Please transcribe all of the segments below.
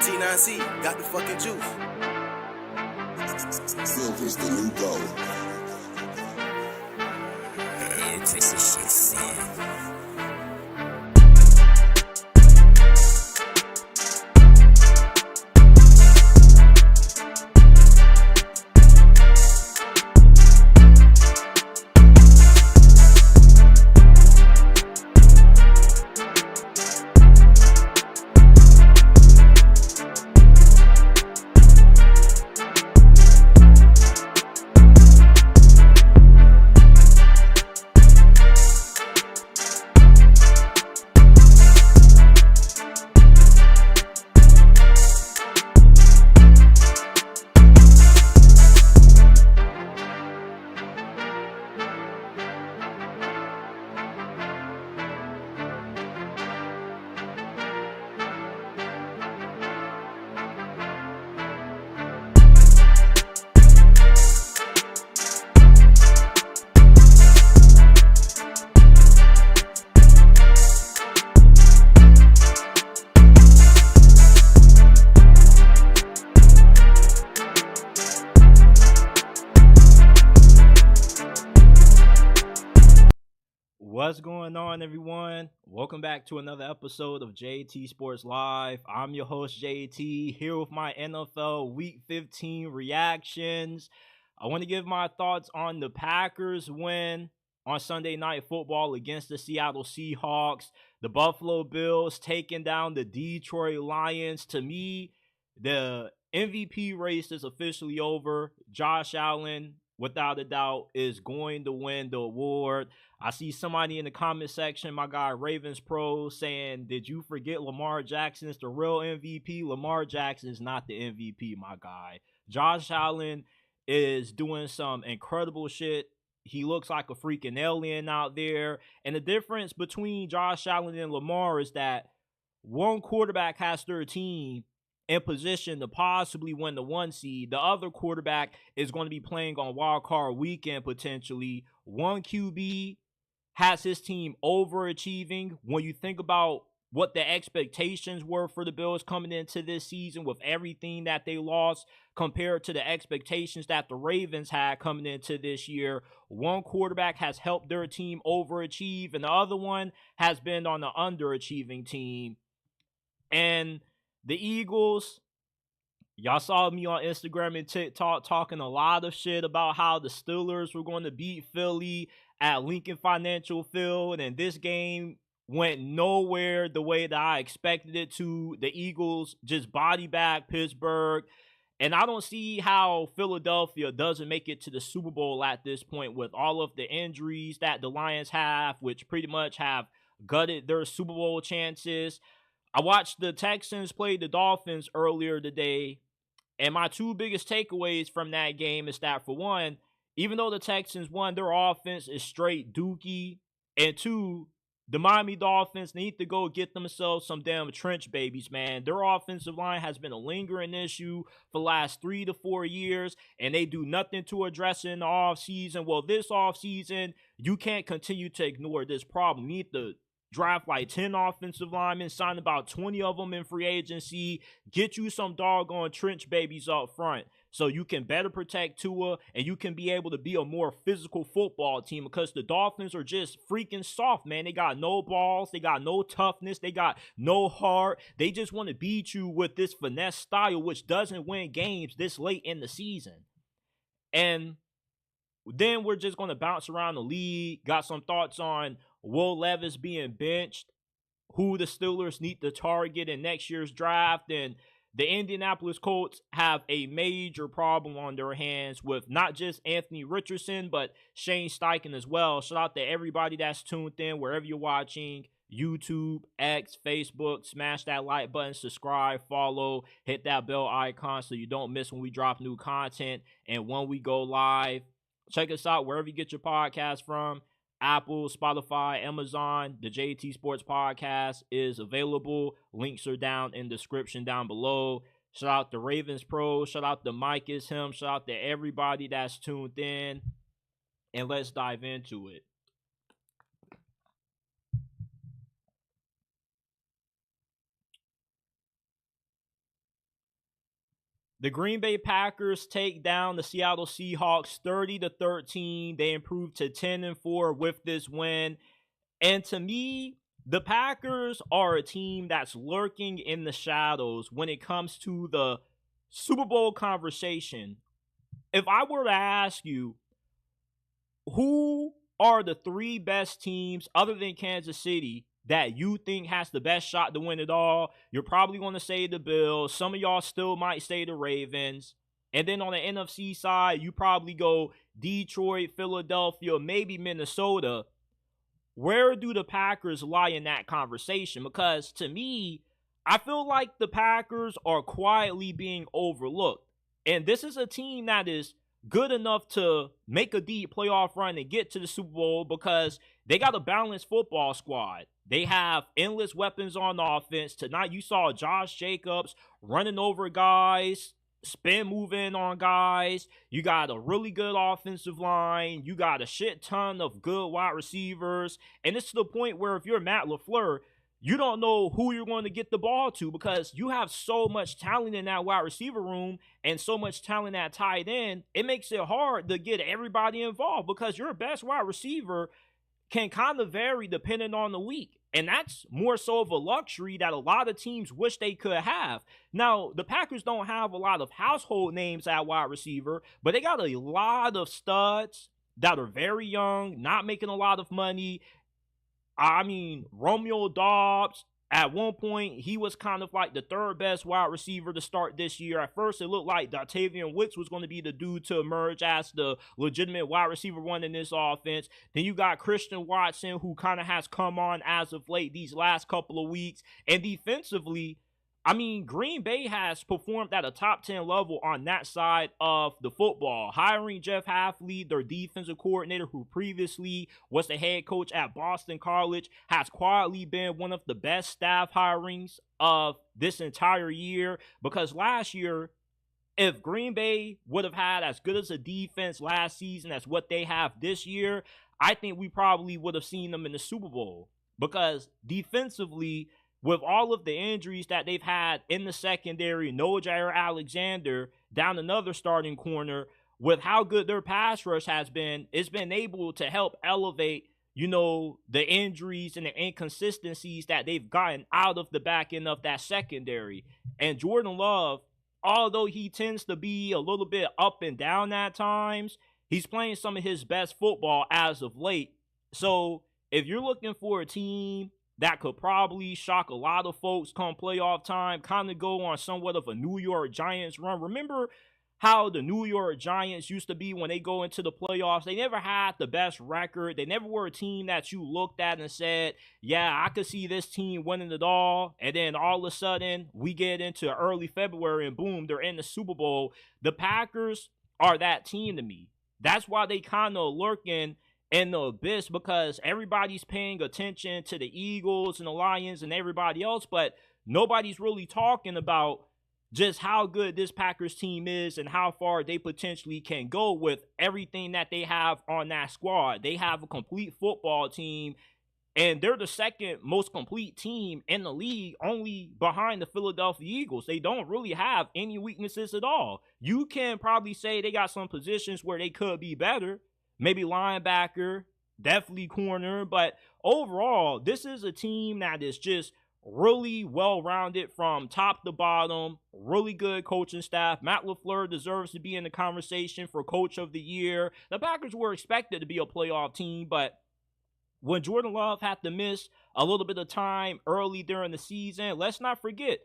C9C, got the fucking juice. Silver's the new gold. Chris, this shit's fun. What's going on, everyone? Welcome back to another episode of JT Sports Live. I'm your host, JT, here with my NFL Week 15 reactions. I want to give my thoughts on the Packers win on Sunday Night Football against the Seattle Seahawks. The Buffalo Bills taking down the Detroit Lions. To me, the MVP race is officially over. Josh Allen, without a doubt, is going to win the award. I see somebody in the comment section, my guy Ravens Pro, saying, did you forget Lamar Jackson is the real MVP? Lamar Jackson is not the MVP, my guy. Josh Allen is doing some incredible shit. He looks like a freaking alien out there. And the difference between Josh Allen and Lamar is that one quarterback has their team in position to possibly win the 1 seed. The other quarterback is going to be playing on wild card weekend potentially. One QB has his team overachieving. When you think about what the expectations were for the Bills coming into this season with everything that they lost compared to the expectations that the Ravens had coming into this year, one quarterback has helped their team overachieve and the other one has been on the underachieving team. And the Eagles, y'all saw me on Instagram and TikTok talking a lot of shit about how the Steelers were going to beat Philly at Lincoln Financial Field, and this game went nowhere the way that I expected it to. The Eagles just body bag Pittsburgh, and I don't see how Philadelphia doesn't make it to the Super Bowl at this point with all of the injuries that the Lions have, which pretty much have gutted their Super Bowl chances. I watched the Texans play the Dolphins earlier today, and my two biggest takeaways from that game is that, for one, even though the Texans won, their offense is straight dookie. And two, the Miami Dolphins need to go get themselves some damn trench babies, man. Their offensive line has been a lingering issue for the last 3 to 4 years, and they do nothing to address it in the offseason. Well, this offseason, you can't continue to ignore this problem. You need to draft like 10 offensive linemen, sign about 20 of them in free agency, get you some doggone trench babies up front so you can better protect Tua and you can be able to be a more physical football team, because the Dolphins are just freaking soft, man. They got no balls, they got no toughness, they got no heart. They just want to beat you with this finesse style, which doesn't win games this late in the season. And then we're just going to bounce around the league. Got some thoughts on Will Levis being benched, who the Steelers need to target in next year's draft, and the Indianapolis Colts have a major problem on their hands with not just Anthony Richardson, but Shane Steichen as well. Shout out to everybody that's tuned in wherever you're watching. YouTube, X, Facebook. Smash that like button, subscribe, follow, hit that bell icon so you don't miss when we drop new content and when we go live. Check us out wherever you get your podcast from. Apple, Spotify, Amazon. The JT Sports Podcast is available. Links are down in the description down below. Shout out to Ravens Pro. Shout out to Mike is him. Shout out to everybody that's tuned in. And let's dive into it. The Green Bay Packers take down the Seattle Seahawks 30-13. They improved to 10-4 with this win. And to me, the Packers are a team that's lurking in the shadows when it comes to the Super Bowl conversation. If I were to ask you, who are the three best teams other than Kansas City that you think has the best shot to win it all? You're probably going to say the Bills. Some of y'all still might say the Ravens. And then on the NFC side, you probably go Detroit, Philadelphia, maybe Minnesota. Where do the Packers lie in that conversation? Because to me, I feel like the Packers are quietly being overlooked. And this is a team that is good enough to make a deep playoff run and get to the Super Bowl because they got a balanced football squad. They have endless weapons on offense. Tonight you saw Josh Jacobs running over guys, spin moving on guys. You got a really good offensive line. You got a shit ton of good wide receivers. And it's to the point where if you're Matt LaFleur, you don't know who you're going to get the ball to because you have so much talent in that wide receiver room and so much talent at tight end. It makes it hard to get everybody involved because your best wide receiver can kind of vary depending on the week. And that's more so of a luxury that a lot of teams wish they could have. Now, the Packers don't have a lot of household names at wide receiver, but they got a lot of studs that are very young, not making a lot of money. I mean, Romeo Doubs, at one point, he was kind of like the third best wide receiver to start this year. At first, it looked like Dotavian Wicks was going to be the dude to emerge as the legitimate wide receiver one in this offense. Then you got Christian Watson, who kind of has come on as of late these last couple of weeks. And defensively, I mean, Green Bay has performed at a top 10 level on that side of the football. Hiring Jeff Hafley, their defensive coordinator, who previously was the head coach at Boston College, has quietly been one of the best staff hirings of this entire year. Because last year, if Green Bay would have had as good as a defense last season as what they have this year, I think we probably would have seen them in the Super Bowl. Because defensively, with all of the injuries that they've had in the secondary, no Jair Alexander down another starting corner, with how good their pass rush has been, it's been able to help elevate, the injuries and the inconsistencies that they've gotten out of the back end of that secondary. And Jordan Love, although he tends to be a little bit up and down at times, he's playing some of his best football as of late. So if you're looking for a team that could probably shock a lot of folks come playoff time, kind of go on somewhat of a New York Giants run. Remember how the New York Giants used to be when they go into the playoffs? They never had the best record. They never were a team that you looked at and said, yeah, I could see this team winning it all. And then all of a sudden, we get into early February and boom, they're in the Super Bowl. The Packers are that team to me. That's why they kind of lurking in the abyss, because everybody's paying attention to the Eagles and the Lions and everybody else, but nobody's really talking about just how good this Packers team is and how far they potentially can go with everything that they have on that squad. They have a complete football team, and they're the second most complete team in the league, only behind the Philadelphia Eagles. They don't really have any weaknesses at all. You can probably say they got some positions where they could be better. Maybe linebacker, definitely corner. But overall, this is a team that is just really well-rounded from top to bottom. Really good coaching staff. Matt LaFleur deserves to be in the conversation for Coach of the Year. The Packers were expected to be a playoff team, but when Jordan Love had to miss a little bit of time early during the season, let's not forget,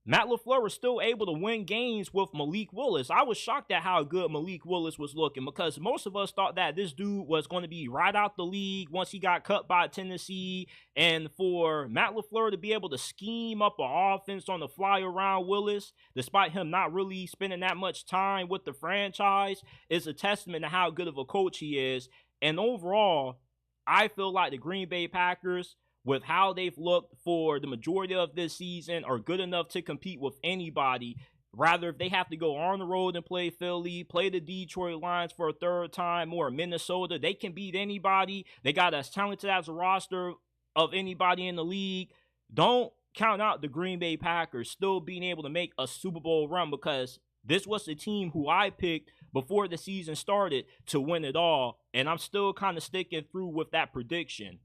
Matt LaFleur was still able to win games with Malik Willis. I was shocked at how good Malik Willis was looking, because most of us thought that this dude was going to be right out the league once he got cut by Tennessee. And for Matt LaFleur to be able to scheme up an offense on the fly around Willis, despite him not really spending that much time with the franchise, is a testament to how good of a coach he is. And overall, I feel like the Green Bay Packers, with how they've looked for the majority of this season, are good enough to compete with anybody. Rather, if they have to go on the road and play Philly, play the Detroit Lions for a third time, or Minnesota, they can beat anybody. They got as talented as a roster of anybody in the league. Don't count out the Green Bay Packers still being able to make a Super Bowl run, because This was the team who I picked before the season started to win it all, and I'm still kind of sticking through with that prediction.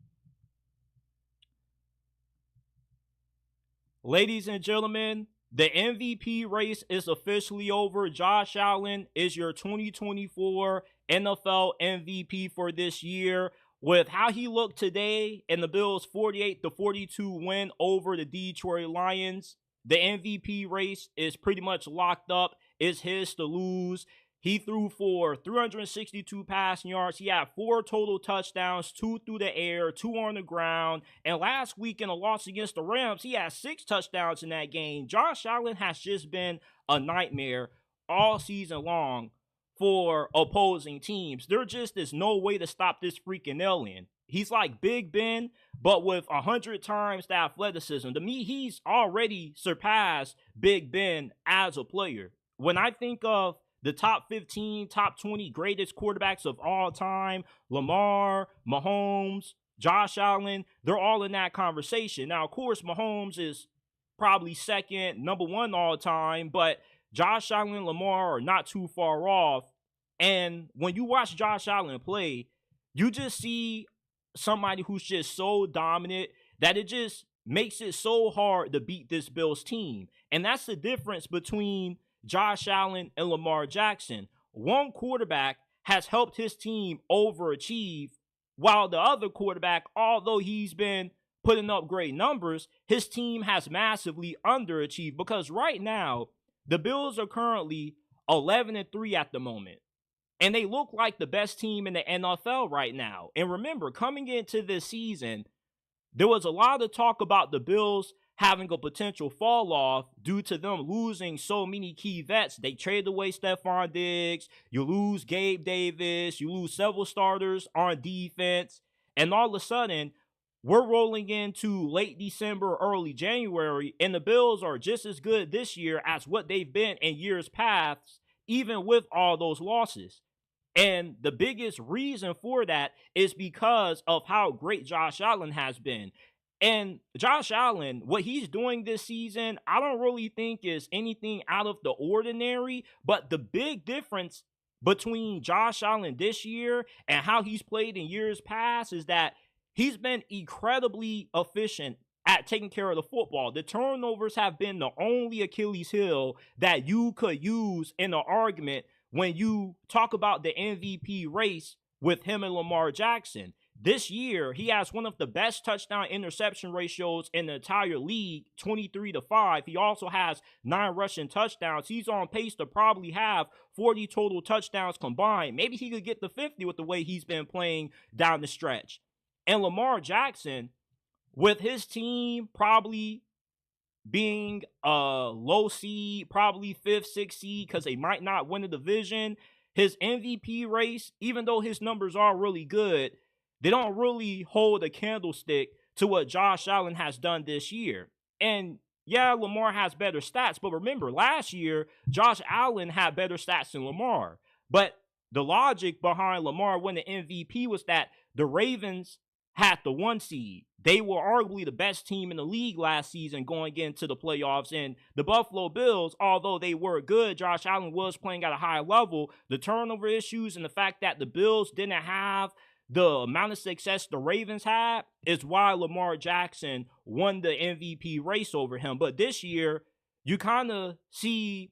Ladies and gentlemen, the MVP race is officially over. Josh Allen is your 2024 NFL MVP for this year. With how he looked today in the Bills' 48-42 win over the Detroit Lions, the MVP race is pretty much locked up. It's his to lose. He threw for 362 passing yards. He had 4 total touchdowns, 2 through the air, 2 on the ground. And last week in a loss against the Rams, he had 6 touchdowns in that game. Josh Allen has just been a nightmare all season long for opposing teams. There just is no way to stop this freaking alien. He's like Big Ben, but with 100 times the athleticism. To me, he's already surpassed Big Ben as a player. When I think of the top 15, top 20 greatest quarterbacks of all time, Lamar, Mahomes, Josh Allen, they're all in that conversation. Now, of course, Mahomes is probably second, number 1 all time, but Josh Allen and Lamar are not too far off. And when you watch Josh Allen play, you just see somebody who's just so dominant that it just makes it so hard to beat this Bills team. And that's the difference between Josh Allen and Lamar Jackson. One quarterback has helped his team overachieve, while the other quarterback, although he's been putting up great numbers, his team has massively underachieved, because right now, the Bills are currently 11-3 at the moment. And they look like the best team in the NFL right now. And remember, coming into this season, there was a lot of talk about the Bills having a potential fall off due to them losing so many key vets. They traded away Stephon Diggs, you lose Gabe Davis, you lose several starters on defense, and all of a sudden, we're rolling into late December, early January, and the Bills are just as good this year as what they've been in years past, even with all those losses. And the biggest reason for that is because of how great Josh Allen has been. And Josh Allen, what he's doing this season, I don't really think is anything out of the ordinary. But the big difference between Josh Allen this year and how he's played in years past is that he's been incredibly efficient at taking care of the football. The turnovers have been the only Achilles heel that you could use in an argument when you talk about the MVP race with him and Lamar Jackson. This year, he has one of the best touchdown interception ratios in the entire league, 23-5. He also has 9 rushing touchdowns. He's on pace to probably have 40 total touchdowns combined. Maybe he could get to 50 with the way he's been playing down the stretch. And Lamar Jackson, with his team probably being a low seed, probably 5th, 6th seed, because they might not win the division, his MVP race, even though his numbers are really good, they don't really hold a candlestick to what Josh Allen has done this year. And yeah, Lamar has better stats, but remember, last year, Josh Allen had better stats than Lamar. But the logic behind Lamar winning MVP was that the Ravens had the 1 seed. They were arguably the best team in the league last season going into the playoffs. And the Buffalo Bills, although they were good, Josh Allen was playing at a high level. The turnover issues and the fact that the Bills didn't have the amount of success the Ravens had is why Lamar Jackson won the MVP race over him. But this year, you kind of see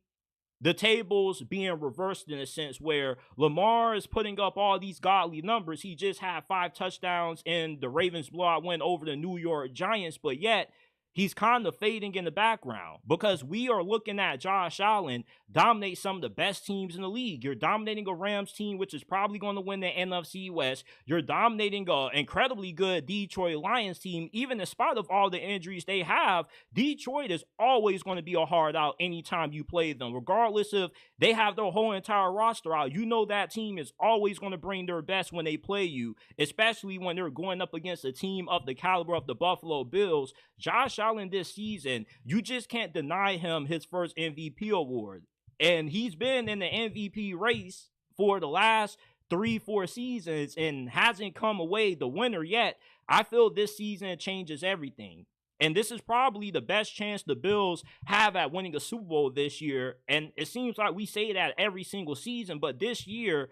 the tables being reversed in a sense where Lamar is putting up all these godly numbers. He just had 5 touchdowns in the Ravens blowout win over the New York Giants, but yet he's kind of fading in the background because we are looking at Josh Allen dominate some of the best teams in the league. You're dominating a Rams team, which is probably going to win the NFC West. You're dominating an incredibly good Detroit Lions team. Even in spite of all the injuries they have, Detroit is always going to be a hard out anytime you play them. Regardless if they have their whole entire roster out, you know that team is always going to bring their best when they play you, especially when they're going up against a team of the caliber of the Buffalo Bills. Josh Allen this season, you just can't deny him his first MVP award. And he's been in the MVP race for the last 3-4 seasons and hasn't come away the winner yet. I feel this season changes everything. And this is probably the best chance the Bills have at winning a Super Bowl this year. And it seems like we say that every single season, but this year,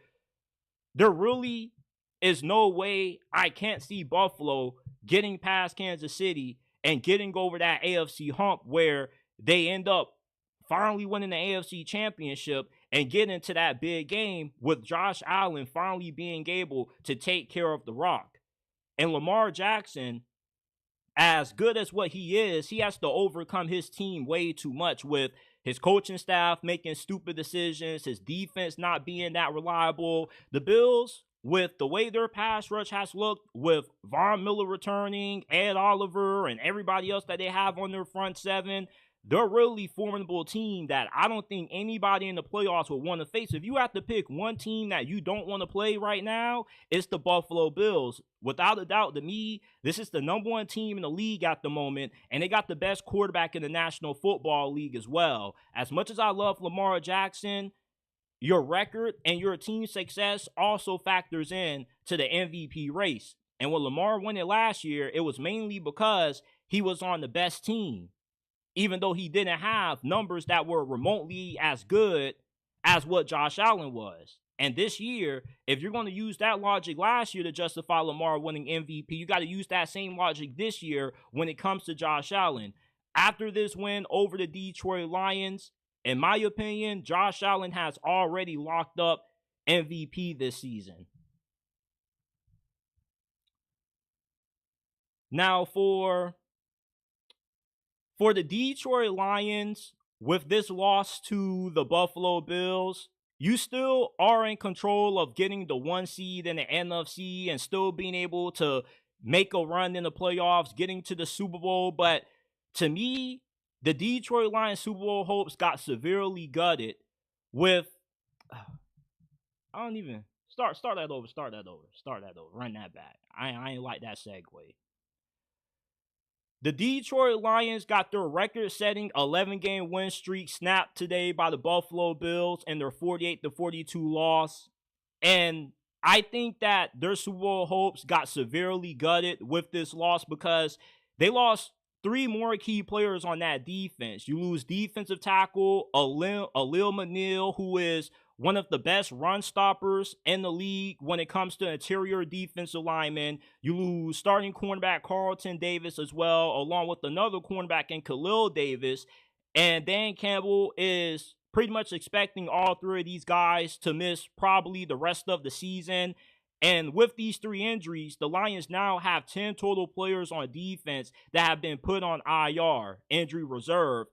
there really is no way I can't see Buffalo getting past Kansas City and getting over that AFC hump where they end up finally winning the AFC Championship and getting into that big game with Josh Allen finally being able to take care of the rock. And Lamar Jackson, as good as what he is, he has to overcome his team way too much with his coaching staff making stupid decisions, his defense not being that reliable. The Bills, with the way their pass rush has looked, with Von Miller returning, Ed Oliver, and everybody else that they have on their front seven, they're a really formidable team that I don't think anybody in the playoffs would want to face. If you have to pick one team that you don't want to play right now, it's the Buffalo Bills. Without a doubt, to me, this is the number one team in the league at the moment, and they got the best quarterback in the National Football League as well. As much as I love Lamar Jackson, your record and your team's success also factors in to the MVP race. And when Lamar won it last year, it was mainly because he was on the best team, even though he didn't have numbers that were remotely as good as what Josh Allen was. And this year, if you're going to use that logic last year to justify Lamar winning MVP, you got to use that same logic this year when it comes to Josh Allen. After this win over the Detroit Lions, in my opinion, Josh Allen has already locked up MVP this season. Now, for the Detroit Lions, with this loss to the Buffalo Bills, you still are in control of getting the 1 seed in the NFC and still being able to make a run in the playoffs, getting to the Super Bowl. But to me, the Detroit Lions Super Bowl hopes got severely gutted with, I don't even, start that over, run that back. I ain't like that segue. The Detroit Lions got their record-setting 11-game win streak snapped today by the Buffalo Bills in their 48-42 loss. And I think that their Super Bowl hopes got severely gutted with this loss because they lost 3 more key players on that defense. You lose defensive tackle Alil McNeil, who is one of the best run stoppers in the league when it comes to interior defensive linemen. You lose starting cornerback Carlton Davis as well, along with another cornerback in Khalil Davis. And Dan Campbell is pretty much expecting all 3 of these guys to miss probably the rest of the season. And with these 3 injuries, the Lions now have 10 total players on defense that have been put on IR, injury reserve.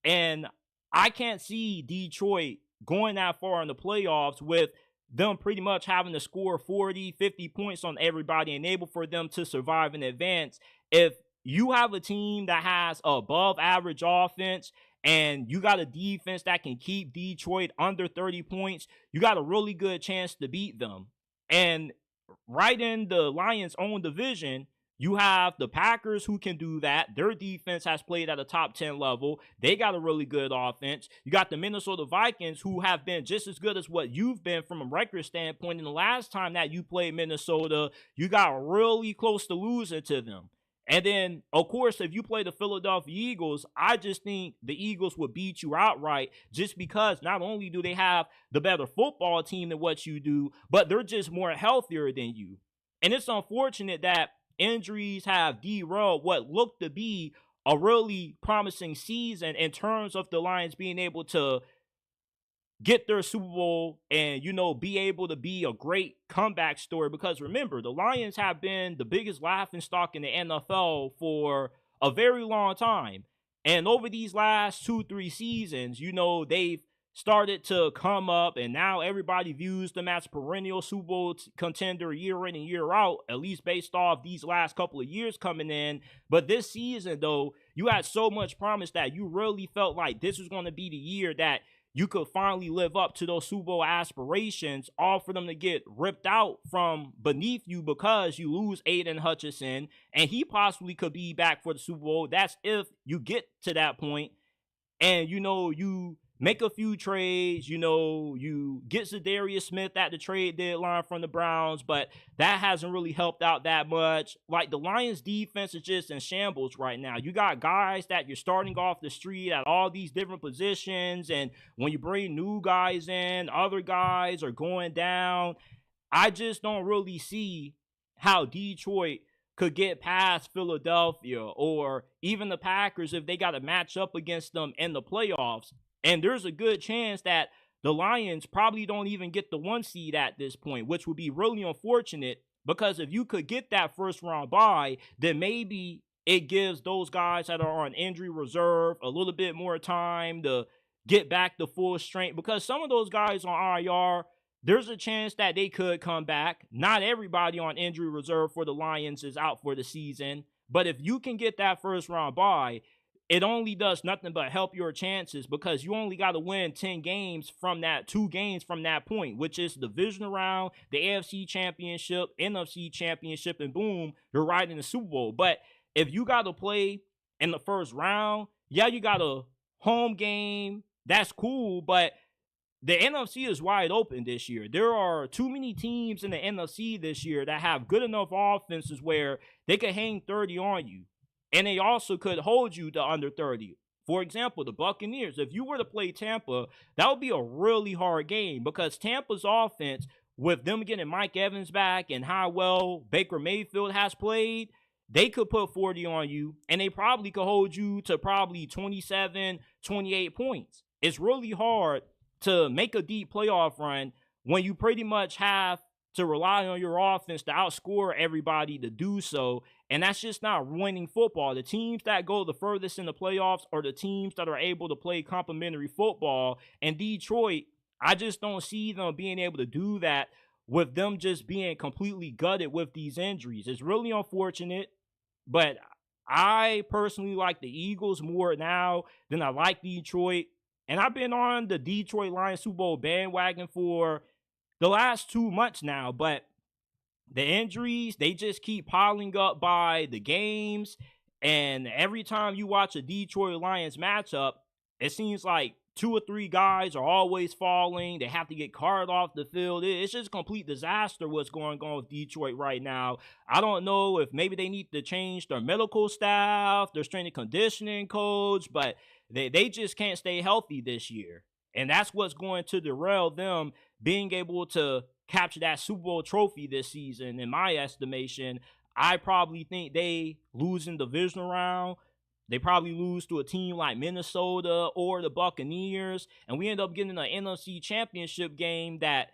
And I can't see Detroit going that far in the playoffs with them pretty much having to score 40, 50 points on everybody and able for them to survive in advance. If you have a team that has above average offense and you got a defense that can keep Detroit under 30 points, you got a really good chance to beat them. And right in the Lions' own division, you have the Packers who can do that. Their defense has played at a top 10 level. They got a really good offense. You got the Minnesota Vikings who have been just as good as what you've been from a record standpoint. And the last time that you played Minnesota, you got really close to losing to them. And then, of course, if you play the Philadelphia Eagles, I just think the Eagles would beat you outright just because not only do they have the better football team than what you do, but they're just more healthier than you. And it's unfortunate that injuries have derailed what looked to be a really promising season in terms of the Lions being able to get their Super Bowl and, be able to be a great comeback story. Because remember, the Lions have been the biggest laughingstock in the NFL for a very long time. And over these last 2-3 seasons, they've started to come up, and now everybody views them as perennial Super Bowl contender year in and year out, at least based off these last couple of years coming in. But this season, though, you had so much promise that you really felt like this was going to be the year that you could finally live up to those Super Bowl aspirations, all for them to get ripped out from beneath you because you lose Aiden Hutchinson, and he possibly could be back for the Super Bowl. That's if you get to that point, and you make a few trades. You get Zadarius Smith at the trade deadline from the Browns, but that hasn't really helped out that much. Like, the Lions defense is just in shambles right now. You got guys that you're starting off the street at all these different positions, and when you bring new guys in, other guys are going down. I just don't really see how Detroit could get past Philadelphia or even the Packers if they got to match up against them in the playoffs. And there's a good chance that the Lions probably don't even get the 1 seed at this point, which would be really unfortunate, because if you could get that first round bye, then maybe it gives those guys that are on injury reserve a little bit more time to get back to full strength, because some of those guys on IR, there's a chance that they could come back. Not everybody on injury reserve for the Lions is out for the season. But if you can get that first round bye, it only does nothing but help your chances, because you only got to win 10 games from that, 2 games from that point, which is the divisional round, the AFC Championship, NFC Championship, and boom, you're right in the Super Bowl. But if you got to play in the first round, yeah, you got a home game. That's cool, but the NFC is wide open this year. There are too many teams in the NFC this year that have good enough offenses where they could hang 30 on you. And they also could hold you to under 30. For example, the Buccaneers. If you were to play Tampa, that would be a really hard game, because Tampa's offense, with them getting Mike Evans back and how well Baker Mayfield has played, they could put 40 on you, and they probably could hold you to probably 27, 28 points. It's really hard to make a deep playoff run when you pretty much have to rely on your offense to outscore everybody to do so. And that's just not winning football. The teams that go the furthest in the playoffs are the teams that are able to play complementary football. And Detroit, I just don't see them being able to do that with them just being completely gutted with these injuries. It's really unfortunate, but I personally like the Eagles more now than I like Detroit. And I've been on the Detroit Lions Super Bowl bandwagon for the last 2 months now, but the injuries, they just keep piling up by the games. And every time you watch a Detroit Lions matchup, it seems like 2 or 3 guys are always falling. They have to get carted off the field. It's just a complete disaster what's going on with Detroit right now. I don't know if maybe they need to change their medical staff, their strength and conditioning coach, but they just can't stay healthy this year. And that's what's going to derail them being able to capture that Super Bowl trophy this season, in my estimation. I probably think they lose in the divisional round. They probably lose to a team like Minnesota or the Buccaneers. And we end up getting an NFC Championship game that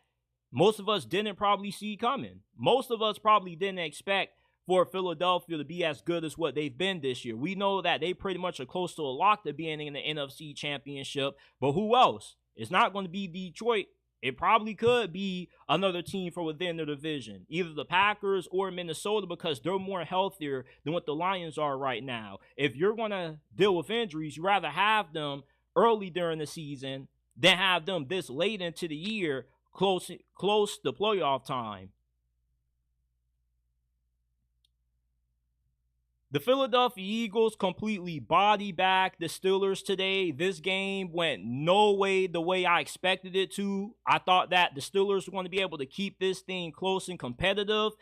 most of us didn't probably see coming. Most of us probably didn't expect for Philadelphia to be as good as what they've been this year. We know that they pretty much are close to a lock to being in the NFC Championship, but who else? It's not going to be Detroit. It probably could be another team from within the division, either the Packers or Minnesota, because they're more healthier than what the Lions are right now. If you're going to deal with injuries, you'd rather have them early during the season than have them this late into the year, close to playoff time. The Philadelphia Eagles completely body bagged the Steelers today. This game went no way the way I expected it to. I thought that the Steelers were going to be able to keep this thing close and competitive.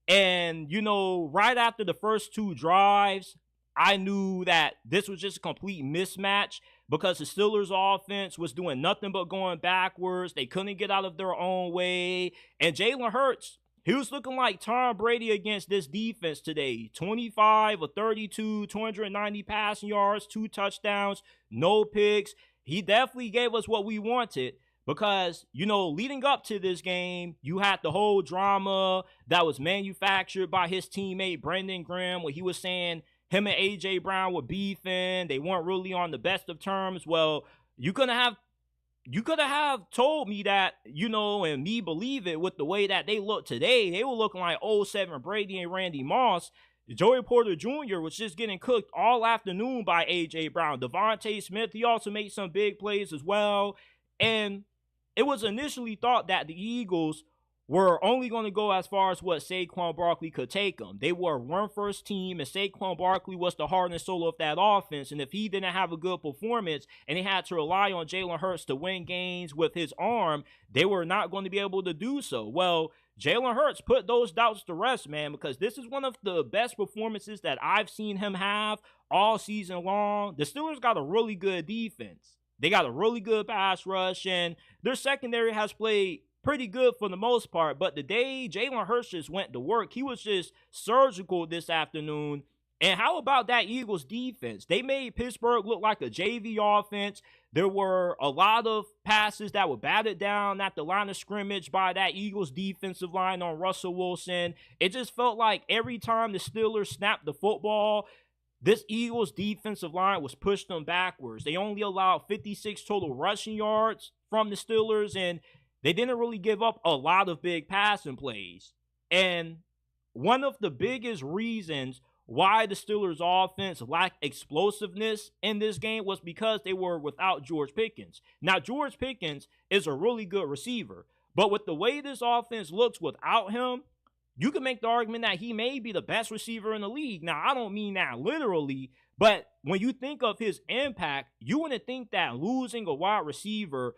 And, right after the first 2 drives, I knew that this was just a complete mismatch, because the Steelers' offense was doing nothing but going backwards. They couldn't get out of their own way. And Jalen Hurts, he was looking like Tom Brady against this defense today. 25 of 32, 290 passing yards, 2 touchdowns, no picks. He definitely gave us what we wanted, because, leading up to this game, you had the whole drama that was manufactured by his teammate Brandon Graham, where he was saying him and A.J. Brown were beefing. They weren't really on the best of terms. Well, you could have told me that, and me believe it with the way that they look today. They were looking like 07 Brady and Randy Moss. Joey Porter Jr. was just getting cooked all afternoon by A.J. Brown. Devontae Smith, he also made some big plays as well. And it was initially thought that the Eagles were only going to go as far as what Saquon Barkley could take them. They were a run-first team, and Saquon Barkley was the heart and soul of that offense. And if he didn't have a good performance and they had to rely on Jalen Hurts to win games with his arm, they were not going to be able to do so. Well, Jalen Hurts put those doubts to rest, man, because this is one of the best performances that I've seen him have all season long. The Steelers got a really good defense. They got a really good pass rush, and their secondary has played pretty good for the most part, but the day Jalen Hurts just went to work, he was just surgical this afternoon. And how about that Eagles defense? They made Pittsburgh look like a JV offense. There were a lot of passes that were batted down at the line of scrimmage by that Eagles defensive line on Russell Wilson. It just felt like every time the Steelers snapped the football, this Eagles defensive line was pushed them backwards. They only allowed 56 total rushing yards from the Steelers, and they didn't really give up a lot of big passing plays. And one of the biggest reasons why the Steelers' offense lacked explosiveness in this game was because they were without George Pickens. Now, George Pickens is a really good receiver, but with the way this offense looks without him, you can make the argument that he may be the best receiver in the league. Now, I don't mean that literally, but when you think of his impact, you wouldn't think that losing a wide receiver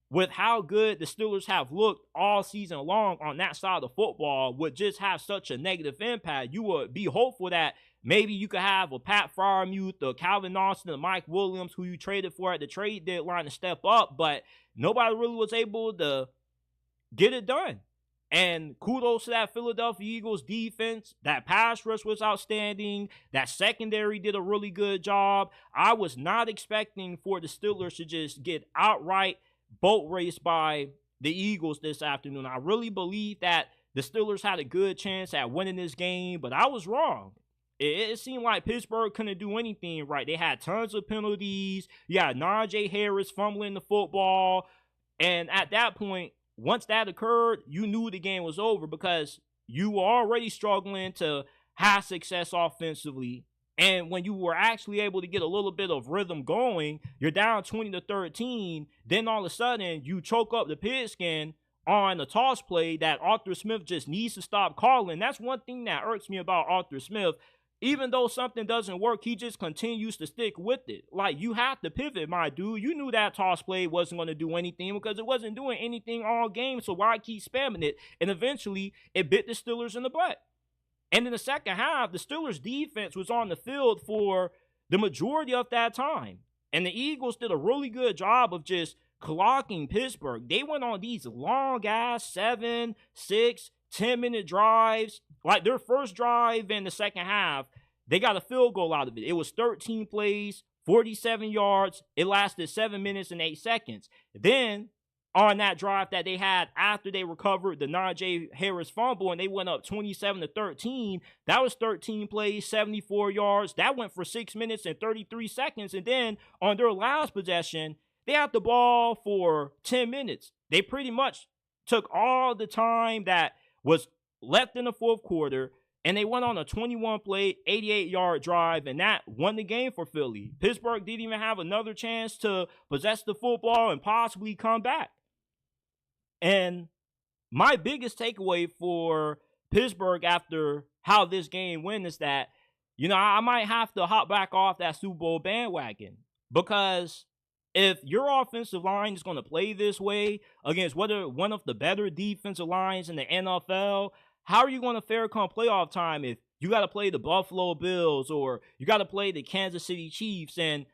with how good the Steelers have looked all season long on that side of the football would just have such a negative impact. You would be hopeful that maybe you could have a Pat Freiermuth, a Calvin Austin, a Mike Williams, who you traded for at the trade deadline, to step up, but nobody really was able to get it done. And kudos to that Philadelphia Eagles defense. That pass rush was outstanding. That secondary did a really good job. I was not expecting for the Steelers to just get outright boat raced by the Eagles this afternoon. I really believe that the Steelers had a good chance at winning this game, but I was wrong. It seemed like Pittsburgh couldn't do anything right. They had tons of penalties. You had Najee Harris fumbling the football. And at that point, once that occurred, you knew the game was over because you were already struggling to have success offensively. And when you were actually able to get a little bit of rhythm going, you're down 20-13. Then all of a sudden, you choke up the pigskin on a toss play that Arthur Smith just needs to stop calling. That's one thing that irks me about Arthur Smith. Even though something doesn't work, he just continues to stick with it. Like, you have to pivot, my dude. You knew that toss play wasn't going to do anything because it wasn't doing anything all game, so why keep spamming it? And eventually, it bit the Steelers in the butt. And in the second half, the Steelers' defense was on the field for the majority of that time. And the Eagles did a really good job of just clocking Pittsburgh. They went on these long-ass 7, 6, 10-minute drives. Like their first drive in the second half, they got a field goal out of it. It was 13 plays, 47 yards. It lasted 7 minutes and 8 seconds. Then, on that drive that they had after they recovered the Najee Harris fumble and they went up 27-13, that was 13 plays, 74 yards. That went for 6 minutes and 33 seconds. And then on their last possession, they had the ball for 10 minutes. They pretty much took all the time that was left in the fourth quarter, and they went on a 21-play, 88-yard drive, and that won the game for Philly. Pittsburgh didn't even have another chance to possess the football and possibly come back. And my biggest takeaway for Pittsburgh after how this game went is that, I might have to hop back off that Super Bowl bandwagon, because if your offensive line is going to play this way against one of the better defensive lines in the NFL, how are you going to fare come playoff time if you got to play the Buffalo Bills or you got to play the Kansas City Chiefs? And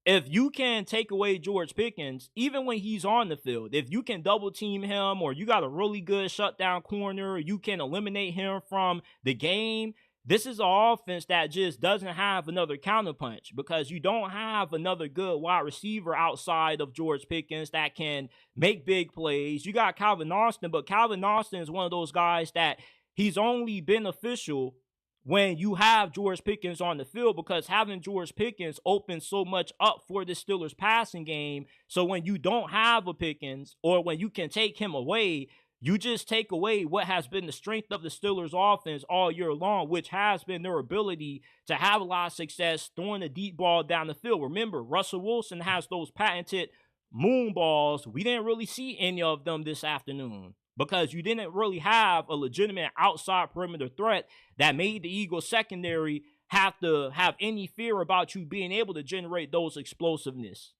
if you can take away George Pickens, even when he's on the field, if you can double team him or you got a really good shutdown corner, you can eliminate him from the game. This is an offense that just doesn't have another counterpunch because you don't have another good wide receiver outside of George Pickens that can make big plays. You got Calvin Austin, but Calvin Austin is one of those guys that he's only beneficial when you have George Pickens on the field, because having George Pickens opens so much up for the Steelers passing game. So when you don't have a Pickens, or when you can take him away, you just take away what has been the strength of the Steelers offense all year long, which has been their ability to have a lot of success throwing the deep ball down the field. Remember, Russell Wilson has those patented moon balls. We didn't really see any of them this afternoon. because you didn't really have a legitimate outside perimeter threat that made the Eagles secondary have to have any fear about you being able to generate those explosiveness.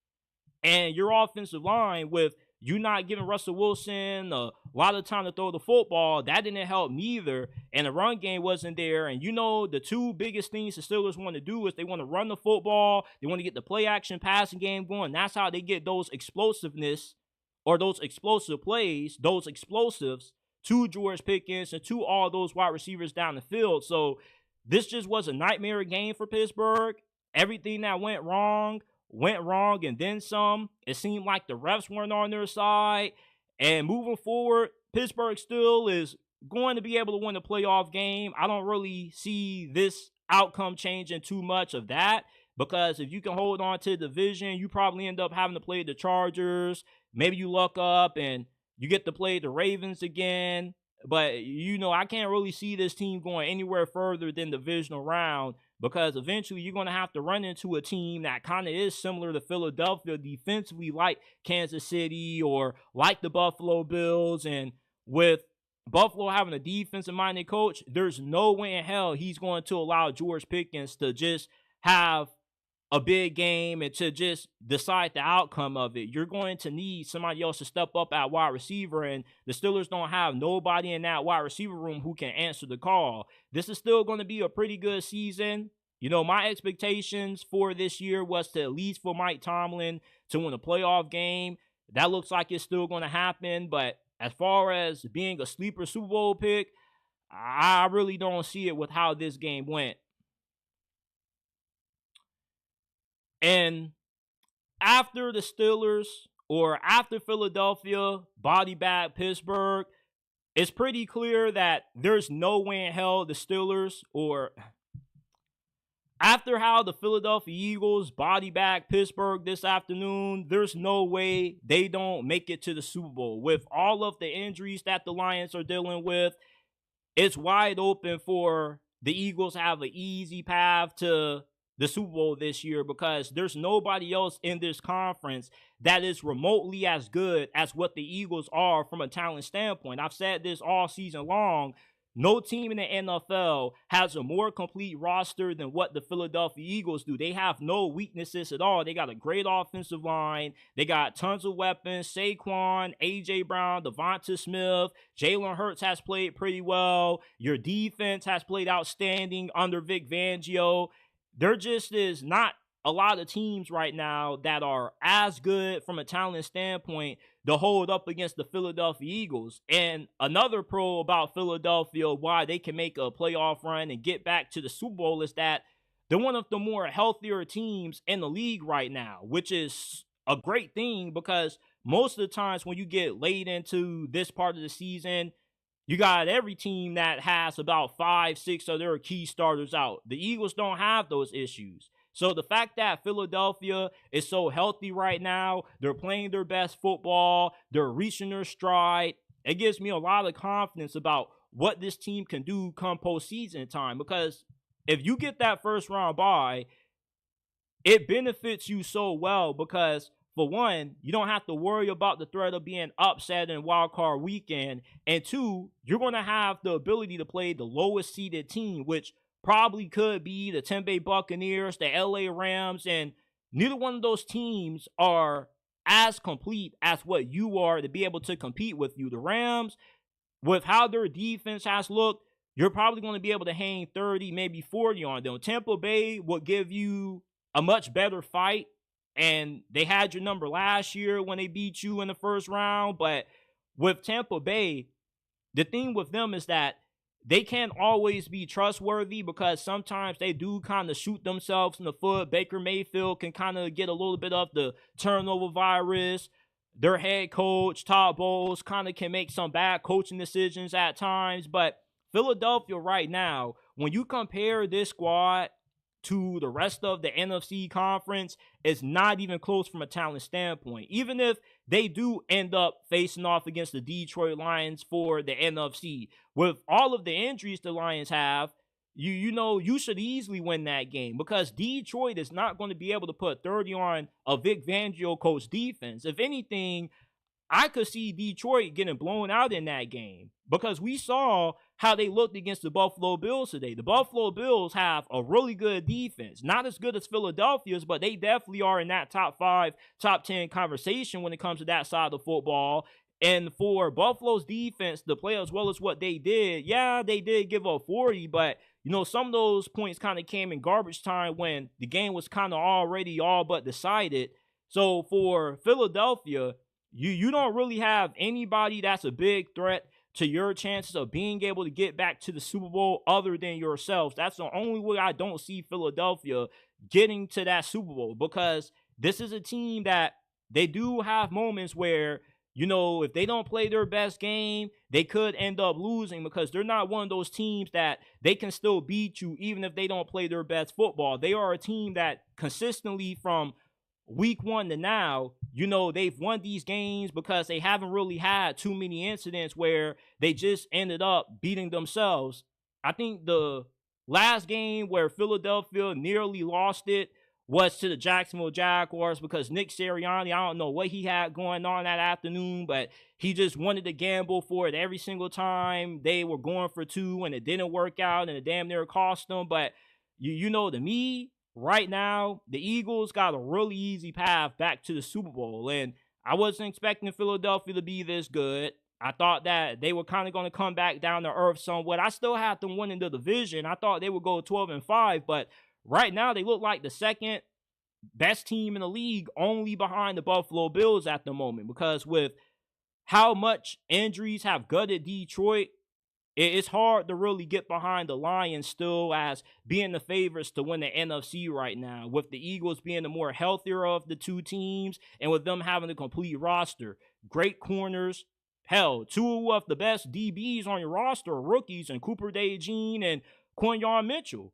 And your offensive line, with you not giving Russell Wilson a lot of time to throw the football, that didn't help neither. And the run game wasn't there. And the two biggest things the Steelers want to do is they want to run the football. They want to get the play action passing game going. That's how they get those explosiveness or those explosive plays, those explosives to George Pickens and to all those wide receivers down the field. So this just was a nightmare game for Pittsburgh. Everything that went wrong, and then some. It seemed like the refs weren't on their side. And moving forward, Pittsburgh still is going to be able to win a playoff game. I don't really see this outcome changing too much of that, because if you can hold on to the division, you probably end up having to play the Chargers. Maybe you luck up and you get to play the Ravens again. But, I can't really see this team going anywhere further than the divisional round, because eventually you're going to have to run into a team that kind of is similar to Philadelphia defensively, like Kansas City or like the Buffalo Bills. And with Buffalo having a defensive-minded coach, there's no way in hell he's going to allow George Pickens to just have a big game and to just decide the outcome of it. You're going to need somebody else to step up at wide receiver, and the Steelers don't have nobody in that wide receiver room who can answer the call. This is still going to be a pretty good season. My expectations for this year was to at least for Mike Tomlin to win a playoff game. That looks like it's still going to happen, but as far as being a sleeper Super Bowl pick, I really don't see it with how this game went. And after the Steelers, or after Philadelphia body bag Pittsburgh, it's pretty clear that there's no way in hell the Steelers, or after how the Philadelphia Eagles body bag Pittsburgh this afternoon, there's no way they don't make it to the Super Bowl. With all of the injuries that the Lions are dealing with, it's wide open for the Eagles to have an easy path to the Super Bowl this year, because there's nobody else in this conference that is remotely as good as what the Eagles are from a talent standpoint. I've said this all season long. No team in the NFL has a more complete roster than what the Philadelphia Eagles do. They have no weaknesses at all. They got a great offensive line. They got tons of weapons. Saquon, A.J. Brown, Devonta Smith. Jalen Hurts has played pretty well. Your defense has played outstanding under Vic Fangio. There just is not a lot of teams right now that are as good from a talent standpoint to hold up against the Philadelphia Eagles. And another pro about Philadelphia, why they can make a playoff run and get back to the Super Bowl, is that they're one of the more healthier teams in the league right now, which is a great thing, because most of the times when you get late into this part of the season, you got every team that has about 5-6 of their key starters out. The Eagles don't have those issues. So the fact that Philadelphia is so healthy right now, they're playing their best football, they're reaching their stride, it gives me a lot of confidence about what this team can do come postseason time. Because if you get that first round bye, it benefits you so well, because for one, you don't have to worry about the threat of being upset in wild card weekend. And two, you're going to have the ability to play the lowest seeded team, which probably could be the Tampa Bay Buccaneers, the LA Rams, and neither one of those teams are as complete as what you are to be able to compete with you. The Rams, with how their defense has looked, you're probably going to be able to hang 30, maybe 40 on them. Tampa Bay will give you a much better fight, and they had your number last year when they beat you in the first round. But with Tampa Bay, the thing with them is that they can't always be trustworthy, because sometimes they do kind of shoot themselves in the foot. Baker Mayfield can kind of get a little bit of the turnover virus. Their head coach, Todd Bowles, kind of can make some bad coaching decisions at times. But Philadelphia right now, when you compare this squad to the rest of the NFC conference, is not even close from a talent standpoint. Even if they do end up facing off against the Detroit Lions for the NFC, with all of the injuries the Lions have, you should easily win that game, because Detroit is not going to be able to put 30 on a Vic Fangio coach defense. If anything, I could see Detroit getting blown out in that game because we saw how they looked against the Buffalo Bills today. The Buffalo Bills have a really good defense. Not as good as Philadelphia's, but they definitely are in that top 5, top 10 conversation when it comes to that side of the football. And for Buffalo's defense to play as well as what they did, yeah, they did give up 40, but some of those points kind of came in garbage time when the game was kind of already all but decided. So for Philadelphia, you don't really have anybody that's a big threat to your chances of being able to get back to the Super Bowl other than yourselves. That's the only way I don't see Philadelphia getting to that Super Bowl, because this is a team that they do have moments where, if they don't play their best game, they could end up losing, because they're not one of those teams that they can still beat you even if they don't play their best football. They are a team that consistently from week 1 to now, they've won these games because they haven't really had too many incidents where they just ended up beating themselves. I think the last game where Philadelphia nearly lost it was to the Jacksonville Jaguars, because Nick Sirianni, I don't know what he had going on that afternoon, but he just wanted to gamble for it every single time. They were going for 2 and it didn't work out and it damn near cost them. But to me, right now, the Eagles got a really easy path back to the Super Bowl. And I wasn't expecting Philadelphia to be this good. I thought that they were kind of going to come back down to earth somewhat. I still had them winning the division. I thought they would go 12-5, but right now they look like the second best team in the league, only behind the Buffalo Bills at the moment, because with how much injuries have gutted Detroit, it's hard to really get behind the Lions still as being the favorites to win the NFC right now, with the Eagles being the more healthier of the two teams and with them having a complete roster. Great corners. Hell, 2 of the best DBs on your roster are rookies, and Cooper DeJean and Quinyon Mitchell.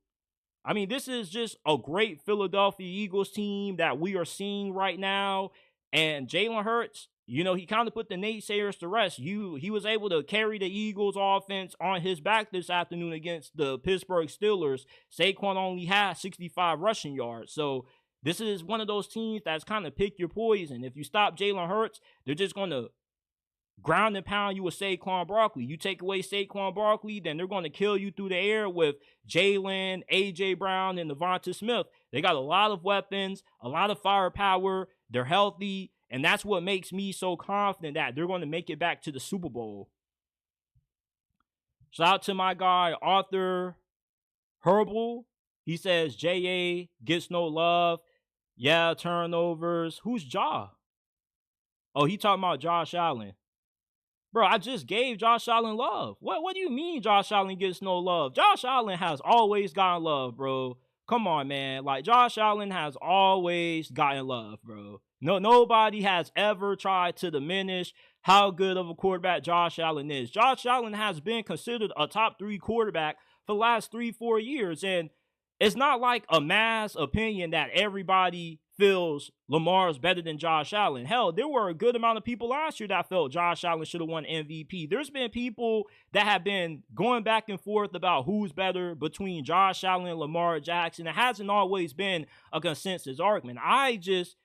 I mean, this is just a great Philadelphia Eagles team that we are seeing right now. And Jalen Hurts, he kind of put the naysayers to rest. He was able to carry the Eagles offense on his back this afternoon against the Pittsburgh Steelers. Saquon only had 65 rushing yards. So this is one of those teams that's kind of pick your poison. If you stop Jalen Hurts, they're just going to ground and pound you with Saquon Barkley. You take away Saquon Barkley, then they're going to kill you through the air with Jalen, A.J. Brown, and Devonta Smith. They got a lot of weapons, a lot of firepower. They're healthy, and that's what makes me so confident that they're going to make it back to the Super Bowl. Shout out to my guy, Arthur Herbal. He says, J.A. gets no love. Yeah, turnovers. Who's Ja? Oh, he talking about Josh Allen. Bro, I just gave Josh Allen love. What do you mean Josh Allen gets no love? Josh Allen has always gotten love, bro. Come on, man. Like, Josh Allen has always gotten love, bro. Nobody has ever tried to diminish how good of a quarterback Josh Allen is. Josh Allen has been considered a top 3 quarterback for the last 3-4 years. And it's not like a mass opinion that everybody feels Lamar's better than Josh Allen. Hell, there were a good amount of people last year that felt Josh Allen should have won MVP. There's been people that have been going back and forth about who's better between Josh Allen and Lamar Jackson. It hasn't always been a consensus argument. I just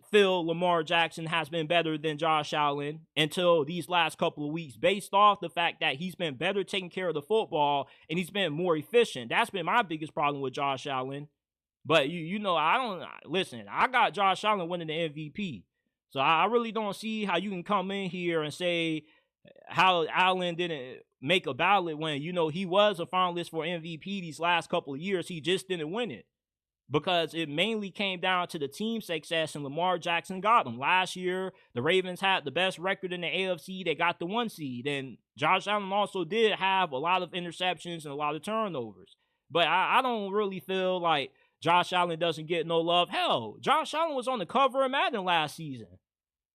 feel Lamar Jackson has been better than Josh Allen until these last couple of weeks, based off the fact that he's been better taking care of the football and he's been more efficient. That's been my biggest problem with Josh Allen. But, I don't – listen, I got Josh Allen winning the MVP. So I really don't see how you can come in here and say how Allen didn't make a ballot when, he was a finalist for MVP these last couple of years. He just didn't win it because it mainly came down to the team success, and Lamar Jackson got them. Last year, the Ravens had the best record in the AFC. They got the 1 seed. And Josh Allen also did have a lot of interceptions and a lot of turnovers. But I don't really feel like Josh Allen doesn't get no love. Hell, Josh Allen was on the cover of Madden last season.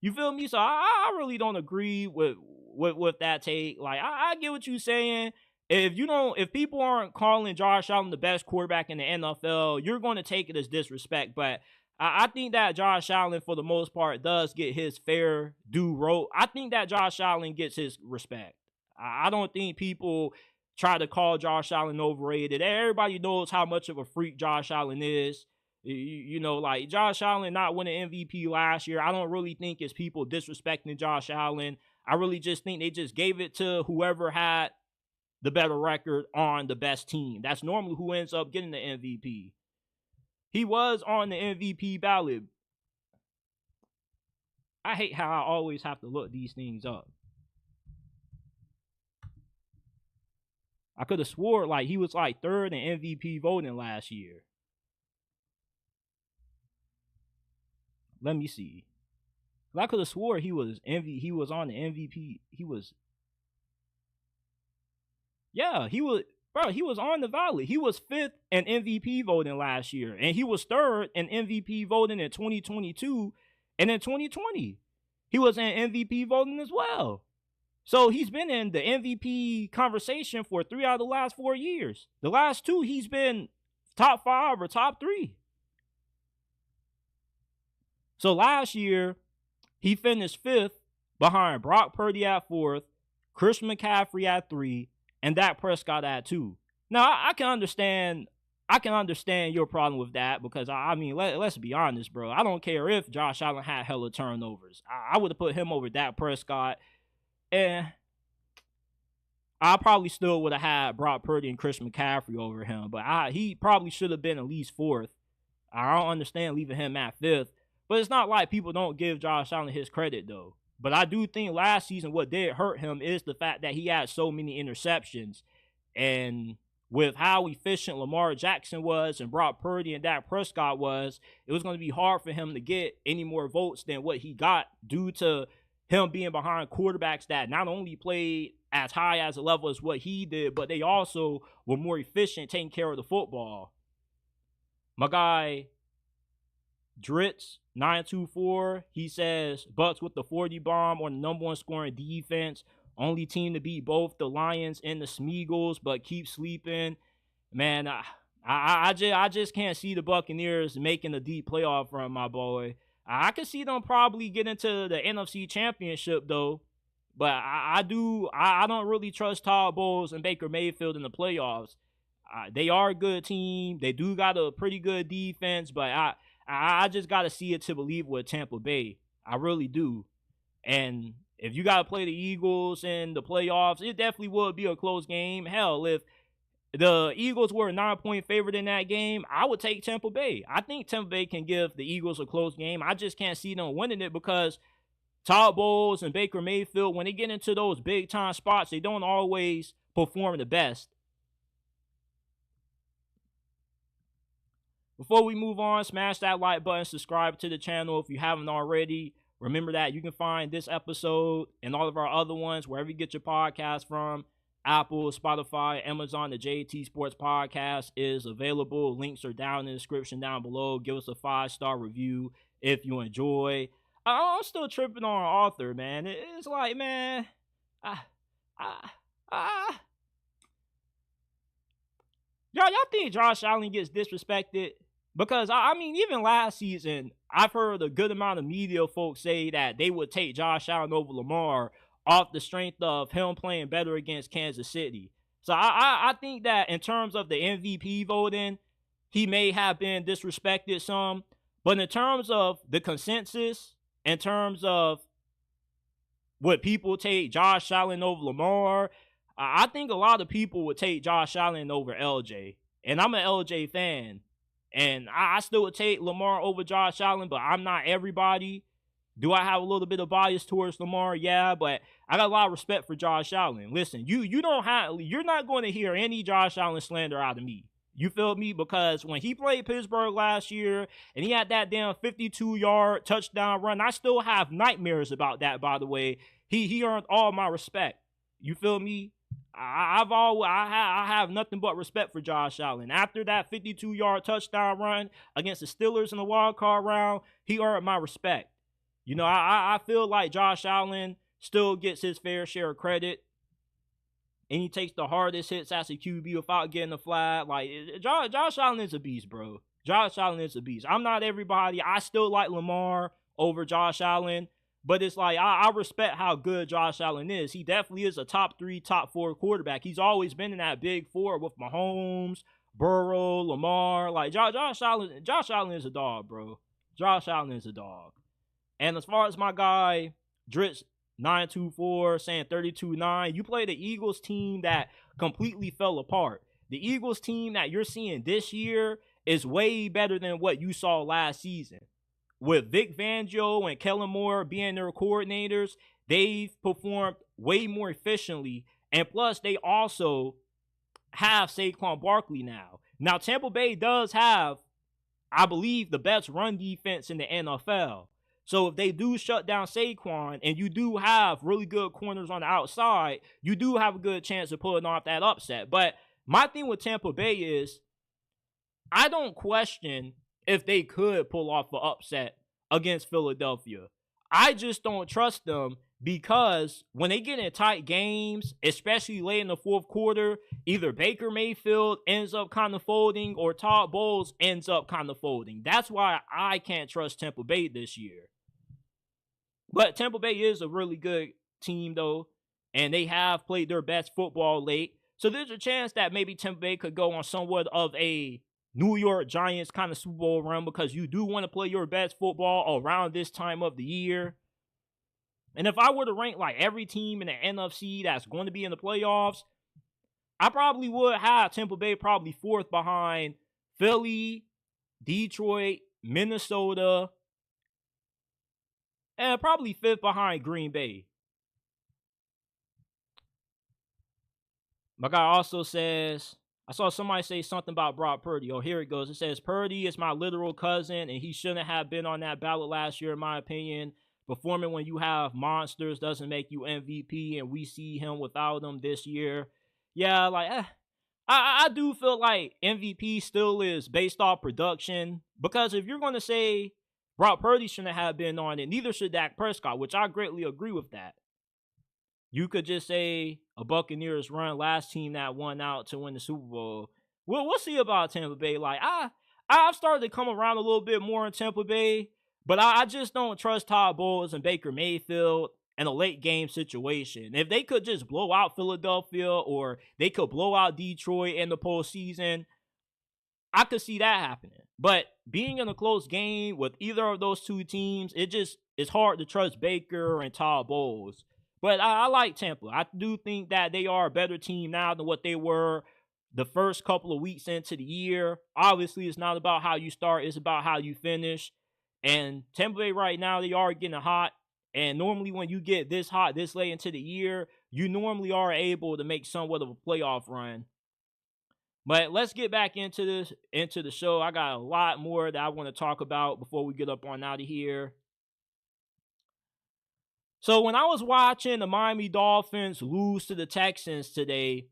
You feel me? So I really don't agree with that take. Like, I get what you're saying. If people aren't calling Josh Allen the best quarterback in the NFL, you're going to take it as disrespect. But I think that Josh Allen, for the most part, does get his fair due road. I think that Josh Allen gets his respect. I don't think people try to call Josh Allen overrated. Everybody knows how much of a freak Josh Allen is. You know, like Josh Allen not winning MVP last year, I don't really think it's people disrespecting Josh Allen. I really just think they just gave it to whoever had the better record on the best team. That's normally who ends up getting the MVP. He was on the MVP ballot. I hate how I always have to look these things up. I could have swore like he was like third in MVP voting last year. Let me see. I could have swore he was on the MVP. He was on the ballot. He was fifth in MVP voting last year, and he was third in MVP voting in 2022, and in 2020, he was in MVP voting as well. So he's been in the MVP conversation for 3 out of the last 4 years. The last 2, he's been top 5 or top 3. So last year, he finished 5th behind Brock Purdy at 4th, Christian McCaffrey at 3, and Dak Prescott at 2. Now, I can understand your problem with that because, I mean, let's be honest, bro. I don't care if Josh Allen had hella turnovers. I would have put him over Dak Prescott. And I probably still would have had Brock Purdy and Christian McCaffrey over him. But he probably should have been at least 4th. I don't understand leaving him at 5th. But it's not like people don't give Josh Allen his credit, though. But I do think last season what did hurt him is the fact that he had so many interceptions. And with how efficient Lamar Jackson was and Brock Purdy and Dak Prescott was, it was going to be hard for him to get any more votes than what he got due to him being behind quarterbacks that not only played as high as a level as what he did, but they also were more efficient taking care of the football. My guy Dritz 924, he says Bucks with the 40 bomb on the number 1 scoring defense. Only team to beat both the Lions and the Smeagol's, but keep sleeping. Man, I just can't see the Buccaneers making a deep playoff run, my boy. I can see them probably get into the NFC Championship, though. But I don't really trust Todd Bowles and Baker Mayfield in the playoffs. They are a good team. They do got a pretty good defense, but I just got to see it to believe with Tampa Bay. I really do. And if you got to play the Eagles in the playoffs, it definitely would be a close game. Hell, if the Eagles were a 9-point favorite in that game, I would take Tampa Bay. I think Tampa Bay can give the Eagles a close game. I just can't see them winning it because Todd Bowles and Baker Mayfield, when they get into those big-time spots, they don't always perform the best. Before we move on, smash that like button, subscribe to the channel if you haven't already. Remember that you can find this episode and all of our other ones wherever you get your podcast from. Apple, Spotify, Amazon. The JT Sports Podcast is available. Links are down in the description down below. Give us a 5-star review if you enjoy. I'm still tripping on Arthur, man. It's like, man, y'all think Josh Allen gets disrespected? Because, I mean, even last season, I've heard a good amount of media folks say that they would take Josh Allen over Lamar off the strength of him playing better against Kansas City. So I think that in terms of the MVP voting, he may have been disrespected some. But in terms of the consensus, in terms of would people take Josh Allen over Lamar, I think a lot of people would take Josh Allen over LJ. And I'm an LJ fan. And I still would take Lamar over Josh Allen, but I'm not everybody. Do I have a little bit of bias towards Lamar? Yeah, but I got a lot of respect for Josh Allen. Listen, you're not going to hear any Josh Allen slander out of me. You feel me? Because when he played Pittsburgh last year and he had that damn 52-yard touchdown run, I still have nightmares about that, by the way. He earned all my respect. You feel me? I have nothing but respect for Josh Allen. After that 52-yard touchdown run against the Steelers in the wild card round, he earned my respect. You know, I feel like Josh Allen still gets his fair share of credit. And he takes the hardest hits as a QB without getting a flag. Like, Josh Allen is a beast, bro. Josh Allen is a beast. I'm not everybody. I still like Lamar over Josh Allen. But it's like, I respect how good Josh Allen is. He definitely is a top 3, top 4 quarterback. He's always been in that big 4 with Mahomes, Burrow, Lamar. Like Josh Allen is a dog, bro. Josh Allen is a dog. And as far as my guy, Dritz 924 saying 32-9, you play the Eagles team that completely fell apart. The Eagles team that you're seeing this year is way better than what you saw last season. With Vic Fangio and Kellen Moore being their coordinators, they've performed way more efficiently. And plus, they also have Saquon Barkley now. Now, Tampa Bay does have, I believe, the best run defense in the NFL. So if they do shut down Saquon and you do have really good corners on the outside, you do have a good chance of pulling off that upset. But my thing with Tampa Bay is I don't question if they could pull off an upset against Philadelphia. I just don't trust them because when they get in tight games, especially late in the fourth quarter, either Baker Mayfield ends up kind of folding or Todd Bowles ends up kind of folding. That's why I can't trust Tampa Bay this year. But Tampa Bay is a really good team, though, and they have played their best football late. So there's a chance that maybe Tampa Bay could go on somewhat of a New York Giants kind of Super Bowl run because you do want to play your best football around this time of the year. And if I were to rank like every team in the NFC that's going to be in the playoffs, I probably would have Tampa Bay probably fourth behind Philly, Detroit, Minnesota, and probably fifth behind Green Bay. My guy also says, I saw somebody say something about Brock Purdy. Oh, here it goes. It says, Purdy is my literal cousin, and he shouldn't have been on that ballot last year, in my opinion. Performing when you have monsters doesn't make you MVP, and we see him without them this year. Yeah, like, I do feel like MVP still is based off production, because if you're going to say Brock Purdy shouldn't have been on it, neither should Dak Prescott, which I greatly agree with that. You could just say a Buccaneers run, last team that won out to win the Super Bowl. We'll see about Tampa Bay. Like, I've started to come around a little bit more in Tampa Bay, but I just don't trust Todd Bowles and Baker Mayfield in a late game situation. If they could just blow out Philadelphia or they could blow out Detroit in the postseason, I could see that happening. But being in a close game with either of those two teams, it's hard to trust Baker and Todd Bowles. But I like Tampa. I do think that they are a better team now than what they were the first couple of weeks into the year. Obviously, it's not about how you start. It's about how you finish. And Tampa Bay right now, they are getting hot. And normally when you get this hot this late into the year, you normally are able to make somewhat of a playoff run. But let's get back into the show. I got a lot more that I want to talk about before we get up on out of here. So when I was watching the Miami Dolphins lose to the Texans today,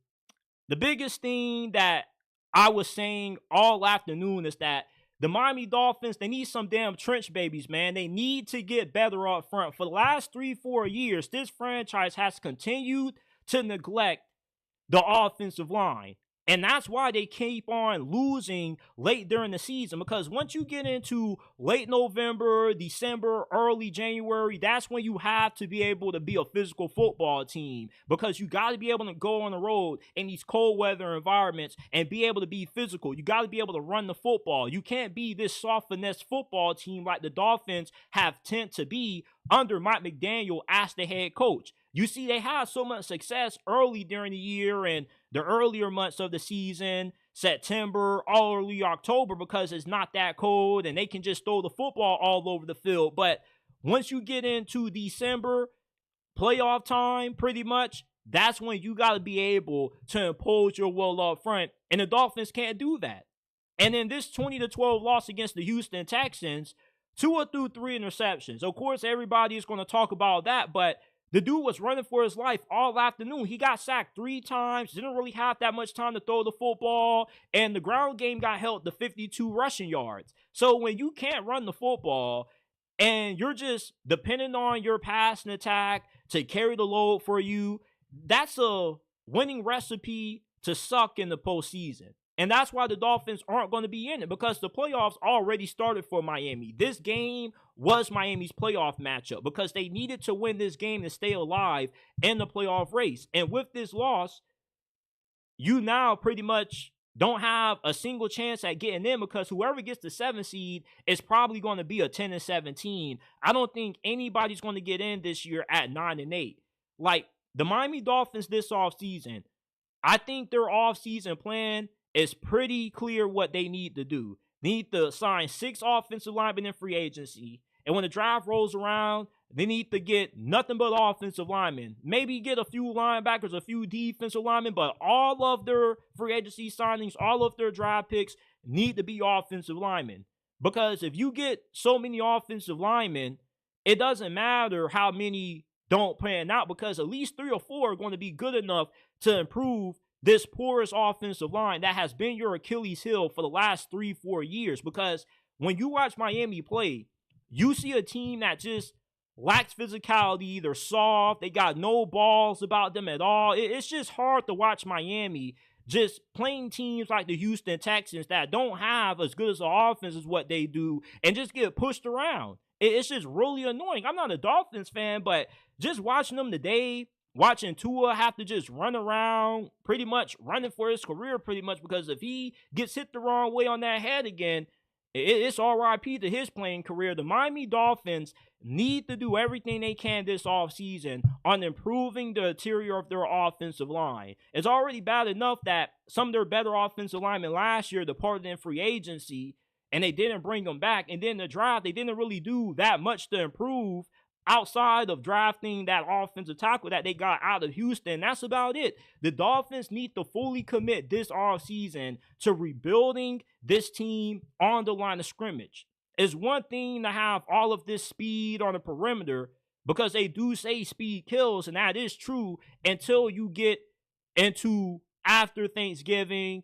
the biggest thing that I was saying all afternoon is that the Miami Dolphins, they need some damn trench babies, man. They need to get better up front. For the last 3-4 years, this franchise has continued to neglect the offensive line. And that's why they keep on losing late during the season. Because once you get into late November, December, early January, that's when you have to be able to be a physical football team. Because you got to be able to go on the road in these cold weather environments and be able to be physical. You got to be able to run the football. You can't be this soft finesse football team like the Dolphins have tend to be under Mike McDaniel as the head coach. You see, they had so much success early during the year and the earlier months of the season, September, early October, because it's not that cold and they can just throw the football all over the field. But once you get into December, playoff time, pretty much, that's when you got to be able to impose your will up front. And the Dolphins can't do that. And in this 20-12 loss against the Houston Texans, 2 through 3 interceptions. Of course, everybody is going to talk about that, but the dude was running for his life all afternoon. He got sacked 3 times, didn't really have that much time to throw the football, and the ground game got held to 52 rushing yards. So when you can't run the football and you're just depending on your passing attack to carry the load for you, that's a winning recipe to suck in the postseason. And that's why the Dolphins aren't going to be in it, because the playoffs already started for Miami. This game was Miami's playoff matchup because they needed to win this game to stay alive in the playoff race. And with this loss, you now pretty much don't have a single chance at getting in because whoever gets the 7th seed is probably going to be a 10-17. I don't think anybody's going to get in this year at 9-8. Like the Miami Dolphins this offseason, I think their offseason plan is pretty clear what they need to do. They need to sign 6 offensive linemen in free agency. And when the draft rolls around, they need to get nothing but offensive linemen. Maybe get a few linebackers, a few defensive linemen, but all of their free agency signings, all of their draft picks need to be offensive linemen. Because if you get so many offensive linemen, it doesn't matter how many don't pan out because at least 3 or 4 are going to be good enough to improve this porous offensive line that has been your Achilles heel for the last 3-4 years. Because when you watch Miami play, you see a team that just lacks physicality. They're soft. They got no balls about them at all. It's just hard to watch Miami just playing teams like the Houston Texans that don't have as good as an offense as what they do and just get pushed around. It's just really annoying. I'm not a Dolphins fan, but just watching them today, watching Tua have to just run around, pretty much running for his career pretty much, because if he gets hit the wrong way on that head again, it's RIP to his playing career. The Miami Dolphins need to do everything they can this offseason on improving the interior of their offensive line. It's already bad enough that some of their better offensive linemen last year departed in free agency, and they didn't bring them back. And then the draft, they didn't really do that much to improve outside of drafting that offensive tackle that they got out of Houston. That's about it. The Dolphins need to fully commit this offseason to rebuilding this team on the line of scrimmage. It's one thing to have all of this speed on the perimeter, because they do say speed kills, and that is true until you get into after Thanksgiving,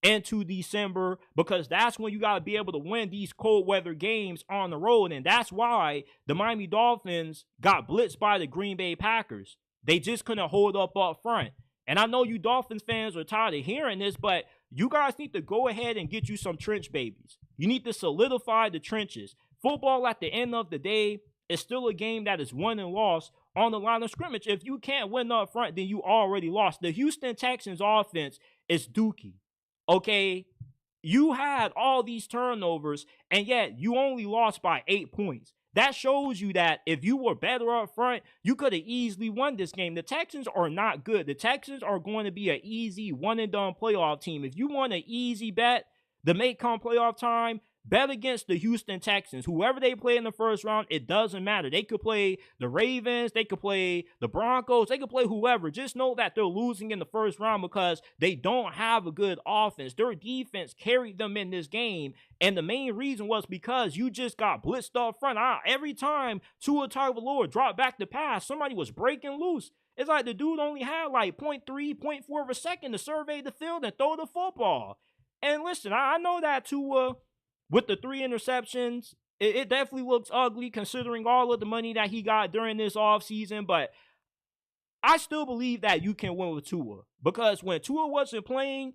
into December, because that's when you got to be able to win these cold weather games on the road. And that's why the Miami Dolphins got blitzed by the Green Bay Packers. They just couldn't hold up front. And I know you Dolphins fans are tired of hearing this, but you guys need to go ahead and get you some trench babies. You need to solidify the trenches. Football at the end of the day is still a game that is won and lost on the line of scrimmage. If you can't win up front, then you already lost. The Houston Texans offense is dookie. Okay, you had all these turnovers, and yet you only lost by 8 points. That shows you that if you were better up front, you could have easily won this game. The Texans are not good. The Texans are going to be an easy one-and-done playoff team. If you want an easy bet to make come playoff time, bet against the Houston Texans. Whoever they play in the first round, it doesn't matter. They could play the Ravens. They could play the Broncos. They could play whoever. Just know that they're losing in the first round because they don't have a good offense. Their defense carried them in this game, and the main reason was because you just got blitzed up front. Every time Tua Tagovailoa dropped back to pass, somebody was breaking loose. It's like the dude only had like 0.3, 0.4 of a second to survey the field and throw the football. And listen, I know that Tua, with the 3 interceptions, it definitely looks ugly considering all of the money that he got during this offseason. But I still believe that you can win with Tua, because when Tua wasn't playing,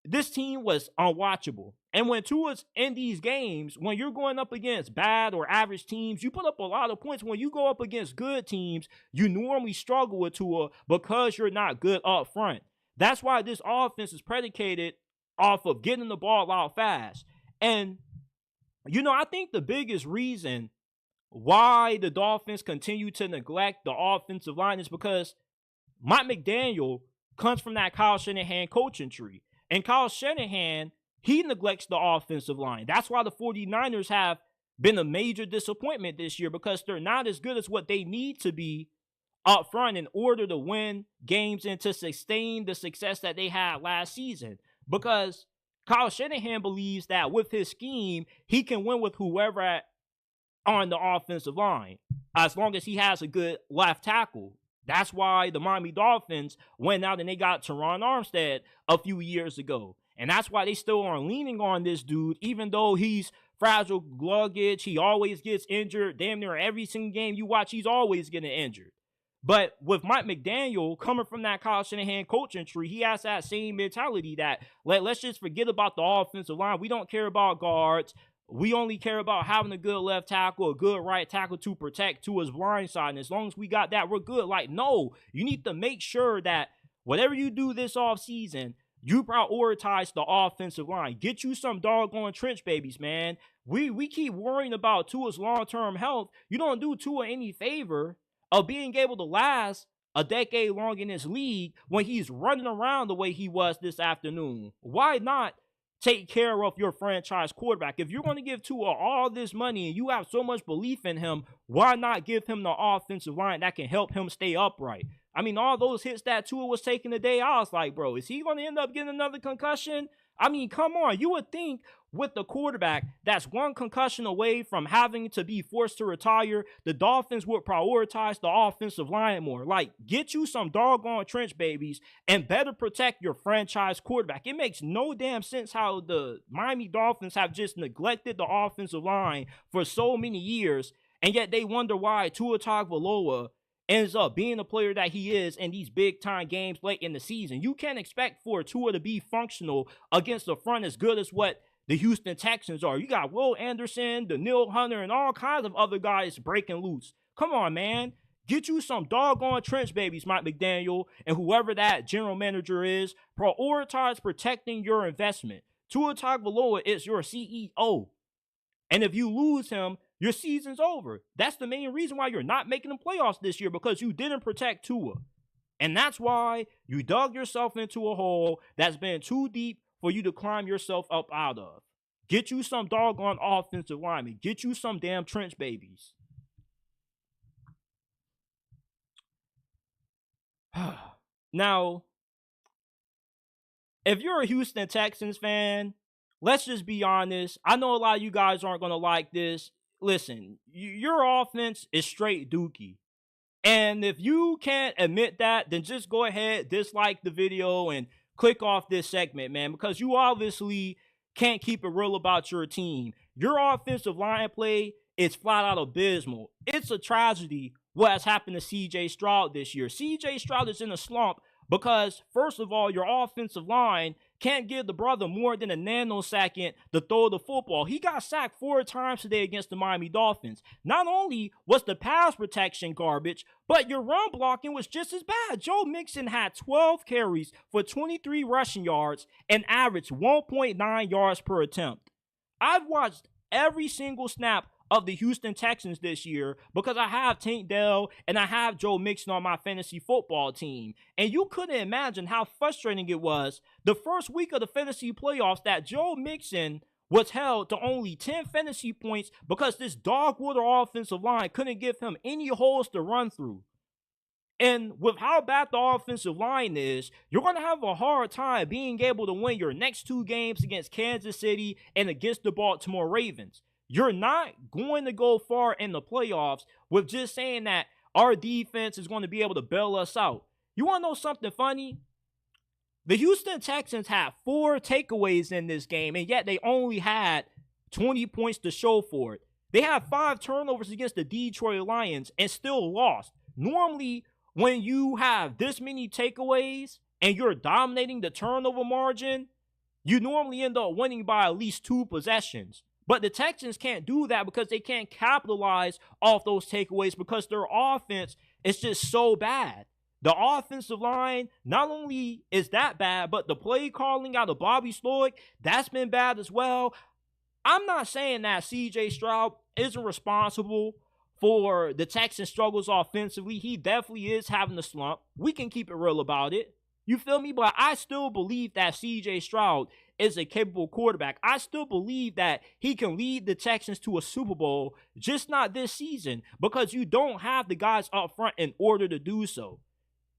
this team was unwatchable. And when Tua's in these games, when you're going up against bad or average teams, you put up a lot of points. When you go up against good teams, you normally struggle with Tua because you're not good up front. That's why this offense is predicated off of getting the ball out fast. And, I think the biggest reason why the Dolphins continue to neglect the offensive line is because Mike McDaniel comes from that Kyle Shanahan coaching tree. And Kyle Shanahan, he neglects the offensive line. That's why the 49ers have been a major disappointment this year, because they're not as good as what they need to be up front in order to win games and to sustain the success that they had last season. Because Kyle Shanahan believes that with his scheme, he can win with whoever on the offensive line, as long as he has a good left tackle. That's why the Miami Dolphins went out and they got Teron Armstead a few years ago. And that's why they still are leaning on this dude, even though he's fragile luggage. He always gets injured. Damn near every single game you watch, he's always getting injured. But with Mike McDaniel coming from that Kyle Shanahan coaching tree, he has that same mentality that let's just forget about the offensive line. We don't care about guards. We only care about having a good left tackle, a good right tackle to protect to his blind side. And as long as we got that, we're good. Like, no, you need to make sure that whatever you do this offseason, You prioritize the offensive line. Get you some doggone trench babies, man. We keep worrying about Tua's long-term health. You don't do Tua any favor of being able to last a decade long in this league when he's running around the way he was this afternoon. Why not take care of your franchise quarterback? If you're going to give Tua all this money and you have so much belief in him, why not give him the offensive line that can help him stay upright? I mean, all those hits that Tua was taking today, I was like, bro, is he going to end up getting another concussion? I mean, come on. You would think with the quarterback that's one concussion away from having to be forced to retire, the Dolphins would prioritize the offensive line more. Like, get you some doggone trench babies and better protect your franchise quarterback. It makes no damn sense how the Miami Dolphins have just neglected the offensive line for so many years, and yet they wonder why Tua Tagovailoa ends up being the player that he is in these big-time games late in the season. You can't expect for Tua to be functional against a front as good as what the Houston Texans are. You got Will Anderson, Danielle Hunter, and all kinds of other guys breaking loose. Come on, man. Get you some doggone trench babies, Mike McDaniel, and whoever that general manager is. Prioritize protecting your investment. Tua Tagovailoa is your CEO. And if you lose him, your season's over. That's the main reason why you're not making the playoffs this year, because you didn't protect Tua. And that's why you dug yourself into a hole that's been too deep for you to climb yourself up out of. Get you some doggone offensive linemen. Get you some damn trench babies. Now, if you're a Houston Texans fan, let's just be honest. I know a lot of you guys aren't going to like this. Listen, your offense is straight dookie. And if you can't admit that, then just go ahead, dislike the video, and click off this segment, man, because you obviously can't keep it real about your team. Your offensive line play is flat out abysmal. It's a tragedy what has happened to C.J. Stroud this year. C.J. Stroud is in a slump because, first of all, your offensive line can't give the brother more than a nanosecond to throw the football. He got sacked 4 times today against the Miami Dolphins. Not only was the pass protection garbage, but your run blocking was just as bad. Joe Mixon had 12 carries for 23 rushing yards and averaged 1.9 yards per attempt. I've watched every single snap of the Houston Texans this year because I have Tank Dell and I have Joe Mixon on my fantasy football team. And you couldn't imagine how frustrating it was the first week of the fantasy playoffs that Joe Mixon was held to only 10 fantasy points because this dog water offensive line couldn't give him any holes to run through. And with how bad the offensive line is, you're going to have a hard time being able to win your next 2 games against Kansas City and against the Baltimore Ravens. You're not going to go far in the playoffs with just saying that our defense is going to be able to bail us out. You want to know something funny? The Houston Texans had 4 takeaways in this game, and yet they only had 20 points to show for it. They had 5 turnovers against the Detroit Lions and still lost. Normally, when you have this many takeaways and you're dominating the turnover margin, you normally end up winning by at least 2 possessions. But the Texans can't do that because they can't capitalize off those takeaways because their offense is just so bad. The offensive line, not only is that bad, but the play calling out of Bobby Sloyd, that's been bad as well. I'm not saying that C.J. Stroud isn't responsible for the Texans' struggles offensively. He definitely is having a slump. We can keep it real about it. You feel me? But I still believe that C.J. Stroud is a capable quarterback. I still believe that he can lead the Texans to a Super Bowl, just not this season, because you don't have the guys up front in order to do so.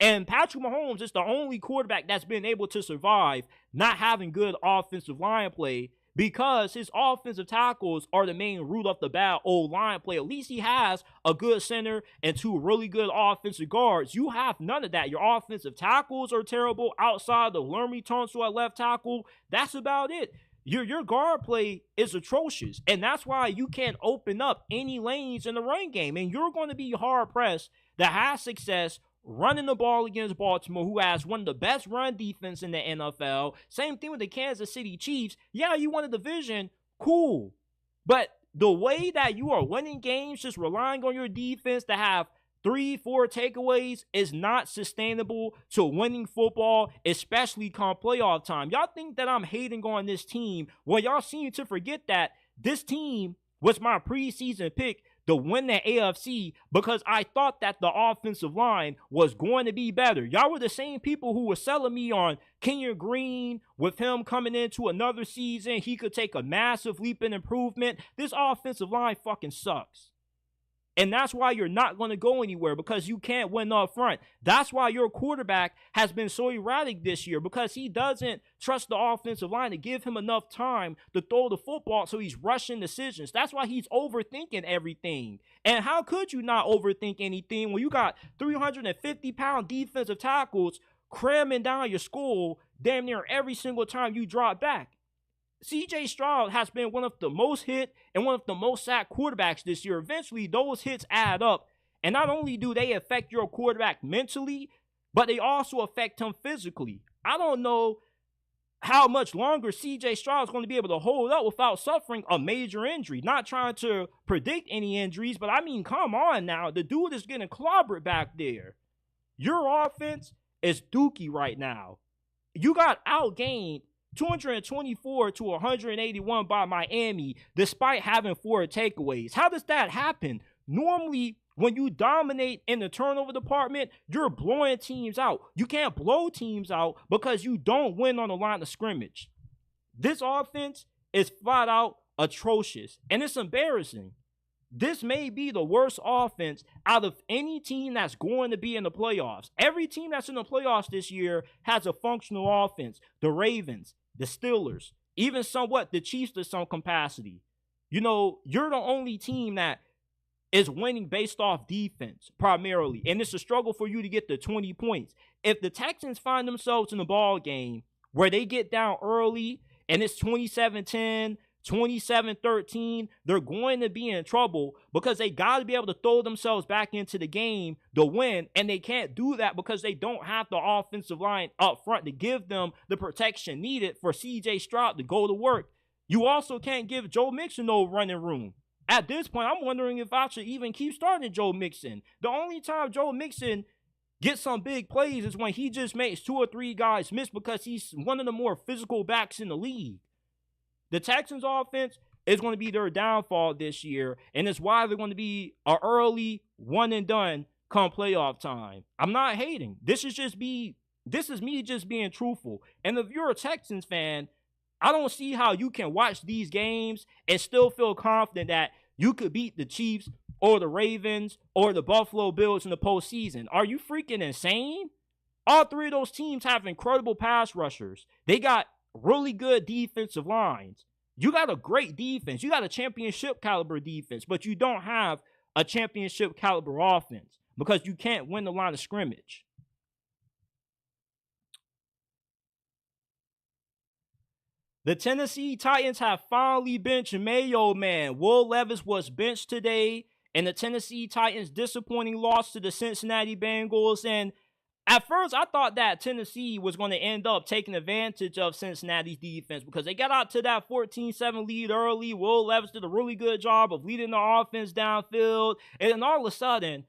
And Patrick Mahomes is the only quarterback that's been able to survive not having good offensive line play because his offensive tackles are the main root of the bad old line play. At least he has a good center and 2 really good offensive guards. You have none of that. Your offensive tackles are terrible. Outside the Lermy Tunsil at left tackle, that's about it. Your guard play is atrocious, and that's why you can't open up any lanes in the run game, and you're going to be hard-pressed to have success running the ball against Baltimore, who has one of the best run defense in the NFL. Same thing with the Kansas City Chiefs. Yeah, you won a division, cool. But the way that you are winning games, just relying on your defense to have 3-4 takeaways is not sustainable to winning football, especially come playoff time. Y'all think that I'm hating on this team. Well, y'all seem to forget that this team was my preseason pick to win the AFC because I thought that the offensive line was going to be better. Y'all were the same people who were selling me on Kenyon Green. With him coming into another season, he could take a massive leap in improvement. This offensive line fucking sucks. And that's why you're not going to go anywhere, because you can't win up front. That's why your quarterback has been so erratic this year, because he doesn't trust the offensive line to give him enough time to throw the football, so he's rushing decisions. That's why he's overthinking everything. And how could you not overthink anything when you got 350-pound defensive tackles cramming down your skull damn near every single time you drop back? C.J. Stroud has been one of the most hit and one of the most sacked quarterbacks this year. Eventually, those hits add up. And not only do they affect your quarterback mentally, but they also affect him physically. I don't know how much longer C.J. Stroud is going to be able to hold up without suffering a major injury. Not trying to predict any injuries, but I mean, come on now. The dude is getting clobbered back there. Your offense is dookie right now. You got outgained 224 to 181 by Miami, despite having 4 takeaways. How does that happen? Normally, when you dominate in the turnover department, you're blowing teams out. You can't blow teams out because you don't win on the line of scrimmage. This offense is flat out atrocious, and it's embarrassing. This may be the worst offense out of any team that's going to be in the playoffs. Every team that's in the playoffs this year has a functional offense. The Ravens, the Steelers, even somewhat the Chiefs to some capacity. You know, you're the only team that is winning based off defense primarily, and it's a struggle for you to get the 20 points. If the Texans find themselves in a ball game where they get down early and it's 27-10, 27-13, they're going to be in trouble because they got to be able to throw themselves back into the game to win, and they can't do that because they don't have the offensive line up front to give them the protection needed for C.J. Stroud to go to work. You also can't give Joe Mixon no running room. At this point, I'm wondering if I should even keep starting Joe Mixon. The only time Joe Mixon gets some big plays is when he just makes 2 or 3 guys miss because he's one of the more physical backs in the league. The Texans offense is going to be their downfall this year, and it's why they're going to be an early one and done come playoff time. I'm not hating. This is me just being truthful. And if you're a Texans fan, I don't see how you can watch these games and still feel confident that you could beat the Chiefs or the Ravens or the Buffalo Bills in the postseason. Are you freaking insane? All 3 of those teams have incredible pass rushers. They got really good defensive lines. You got a great defense. You got a championship caliber defense, but you don't have a championship caliber offense because you can't win the line of scrimmage. The Tennessee Titans have finally benched Mayo Man. Will Levis was benched today, and the Tennessee Titans' disappointing loss to the Cincinnati Bengals. And at first, I thought that Tennessee was going to end up taking advantage of Cincinnati's defense because they got out to that 14-7 lead early. Will Levis did a really good job of leading the offense downfield. And then all of a sudden,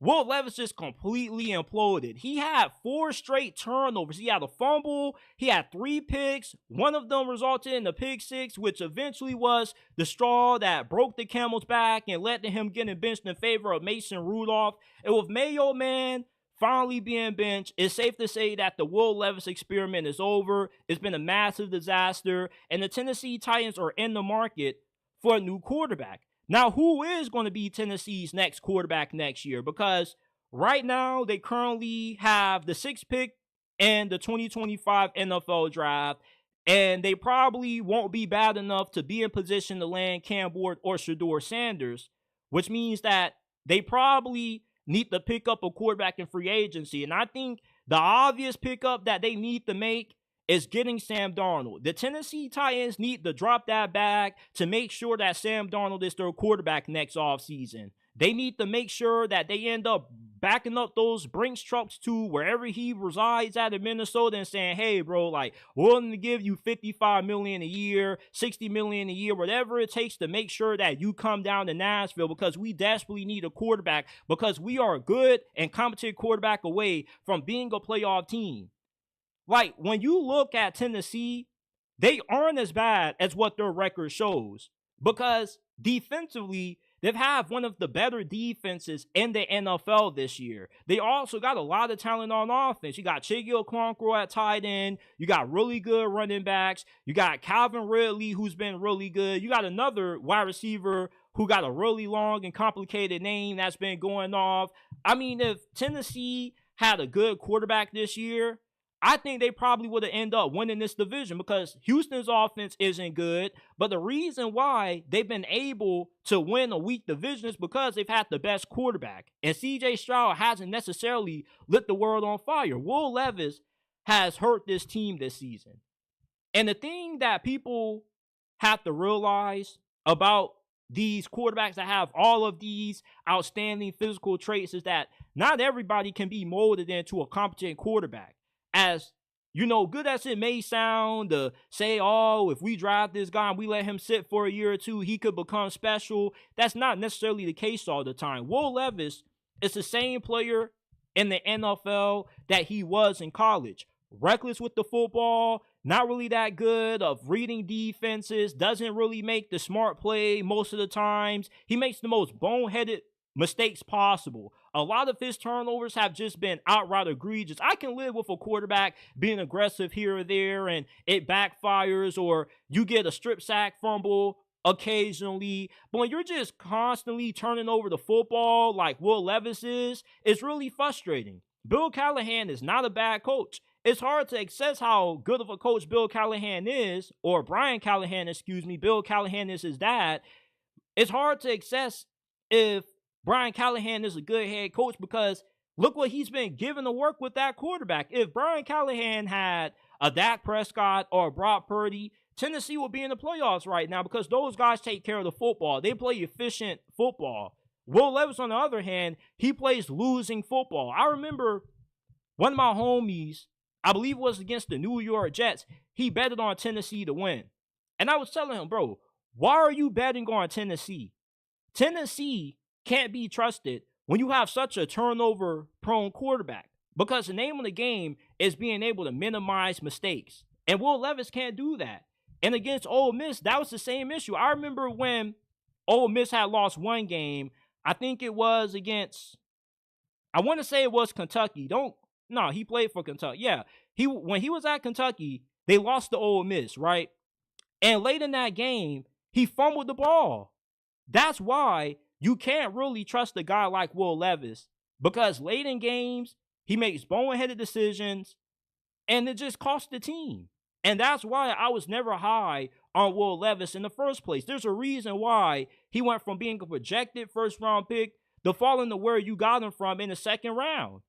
Will Levis just completely imploded. He had 4 straight turnovers. He had a fumble. He had 3 picks. One of them resulted in a pick 6, which eventually was the straw that broke the camel's back and led to him getting benched in favor of Mason Rudolph. And with Mayo Man finally being benched, it's safe to say that the Will Levis experiment is over. It's been a massive disaster, and the Tennessee Titans are in the market for a new quarterback. Now, who is going to be Tennessee's next quarterback next year? Because right now, they currently have the 6th pick in the 2025 NFL draft, and they probably won't be bad enough to be in position to land Cam Ward or Shedeur Sanders, which means that they probably need to pick up a quarterback in free agency. And I think the obvious pickup that they need to make is getting Sam Darnold. The Tennessee Titans need to drop that bag to make sure that Sam Darnold is their quarterback next offseason. They need to make sure that they end up backing up those Brinks trucks to wherever he resides at in Minnesota and saying, hey, bro, like, we're willing to give you $55 million a year, $60 million a year, whatever it takes to make sure that you come down to Nashville because we desperately need a quarterback because we are a good and competent quarterback away from being a playoff team. Like, when you look at Tennessee, they aren't as bad as what their record shows because defensively, they've had one of the better defenses in the NFL this year. They also got a lot of talent on offense. You got Chiggy Okonkwo at tight end. You got really good running backs. You got Calvin Ridley, who's been really good. You got another wide receiver who got a really long and complicated name that's been going off. I mean, if Tennessee had a good quarterback this year, I think they probably would have ended up winning this division because Houston's offense isn't good. But the reason why they've been able to win a weak division is because they've had the best quarterback. And C.J. Stroud hasn't necessarily lit the world on fire. Will Levis has hurt this team this season. And the thing that people have to realize about these quarterbacks that have all of these outstanding physical traits is that not everybody can be molded into a competent quarterback. As, you know, good as it may sound to say, oh, if we draft this guy and we let him sit for a year or two, he could become special. That's not necessarily the case all the time. Will Levis is the same player in the NFL that he was in college. Reckless with the football, not really that good of reading defenses, doesn't really make the smart play most of the times. He makes the most boneheaded mistakes possible. A lot of his turnovers have just been outright egregious. I can live with a quarterback being aggressive here or there and it backfires, or you get a strip sack fumble occasionally. But when you're just constantly turning over the football like Will Levis is, it's really frustrating. Bill Callahan is not a bad coach. It's hard to assess how good of a coach Bill Callahan is, or Brian Callahan, Bill Callahan is his dad. It's hard to assess if Brian Callahan is a good head coach because look what he's been given to work with that quarterback. If Brian Callahan had a Dak Prescott or a Brock Purdy, Tennessee would be in the playoffs right now because those guys take care of the football. They play efficient football. Will Levis, on the other hand, he plays losing football. I remember one of my homies, I believe it was against the New York Jets, he betted on Tennessee to win. And I was telling him, bro, why are you betting on Tennessee? Tennessee can't be trusted when you have such a turnover-prone quarterback because the name of the game is being able to minimize mistakes. And Will Levis can't do that. And against Ole Miss, that was the same issue. I remember when Ole Miss had lost one game, I think it was against, I want to say it was Kentucky. He played for Kentucky. Yeah, when he was at Kentucky, they lost to Ole Miss, right? And late in that game, he fumbled the ball. That's why you can't really trust a guy like Will Levis because late in games, he makes boneheaded decisions and it just costs the team. And that's why I was never high on Will Levis in the first place. There's a reason why he went from being a projected first-round pick to falling to where you got him from in the second round.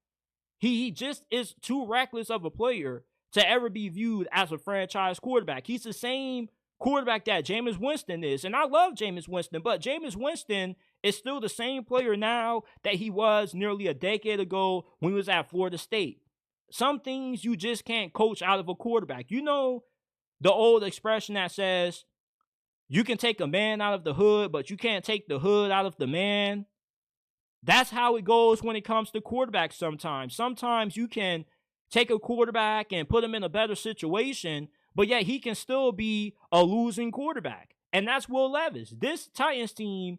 He just is too reckless of a player to ever be viewed as a franchise quarterback. He's the same quarterback that Jameis Winston is. And I love Jameis Winston, but Jameis Winston is still the same player now that he was nearly a decade ago when he was at Florida State. Some things you just can't coach out of a quarterback. You know the old expression that says, you can take a man out of the hood, but you can't take the hood out of the man. That's how it goes when it comes to quarterbacks sometimes. Sometimes you can take a quarterback and put him in a better situation, but yet he can still be a losing quarterback. And that's Will Levis. This Titans team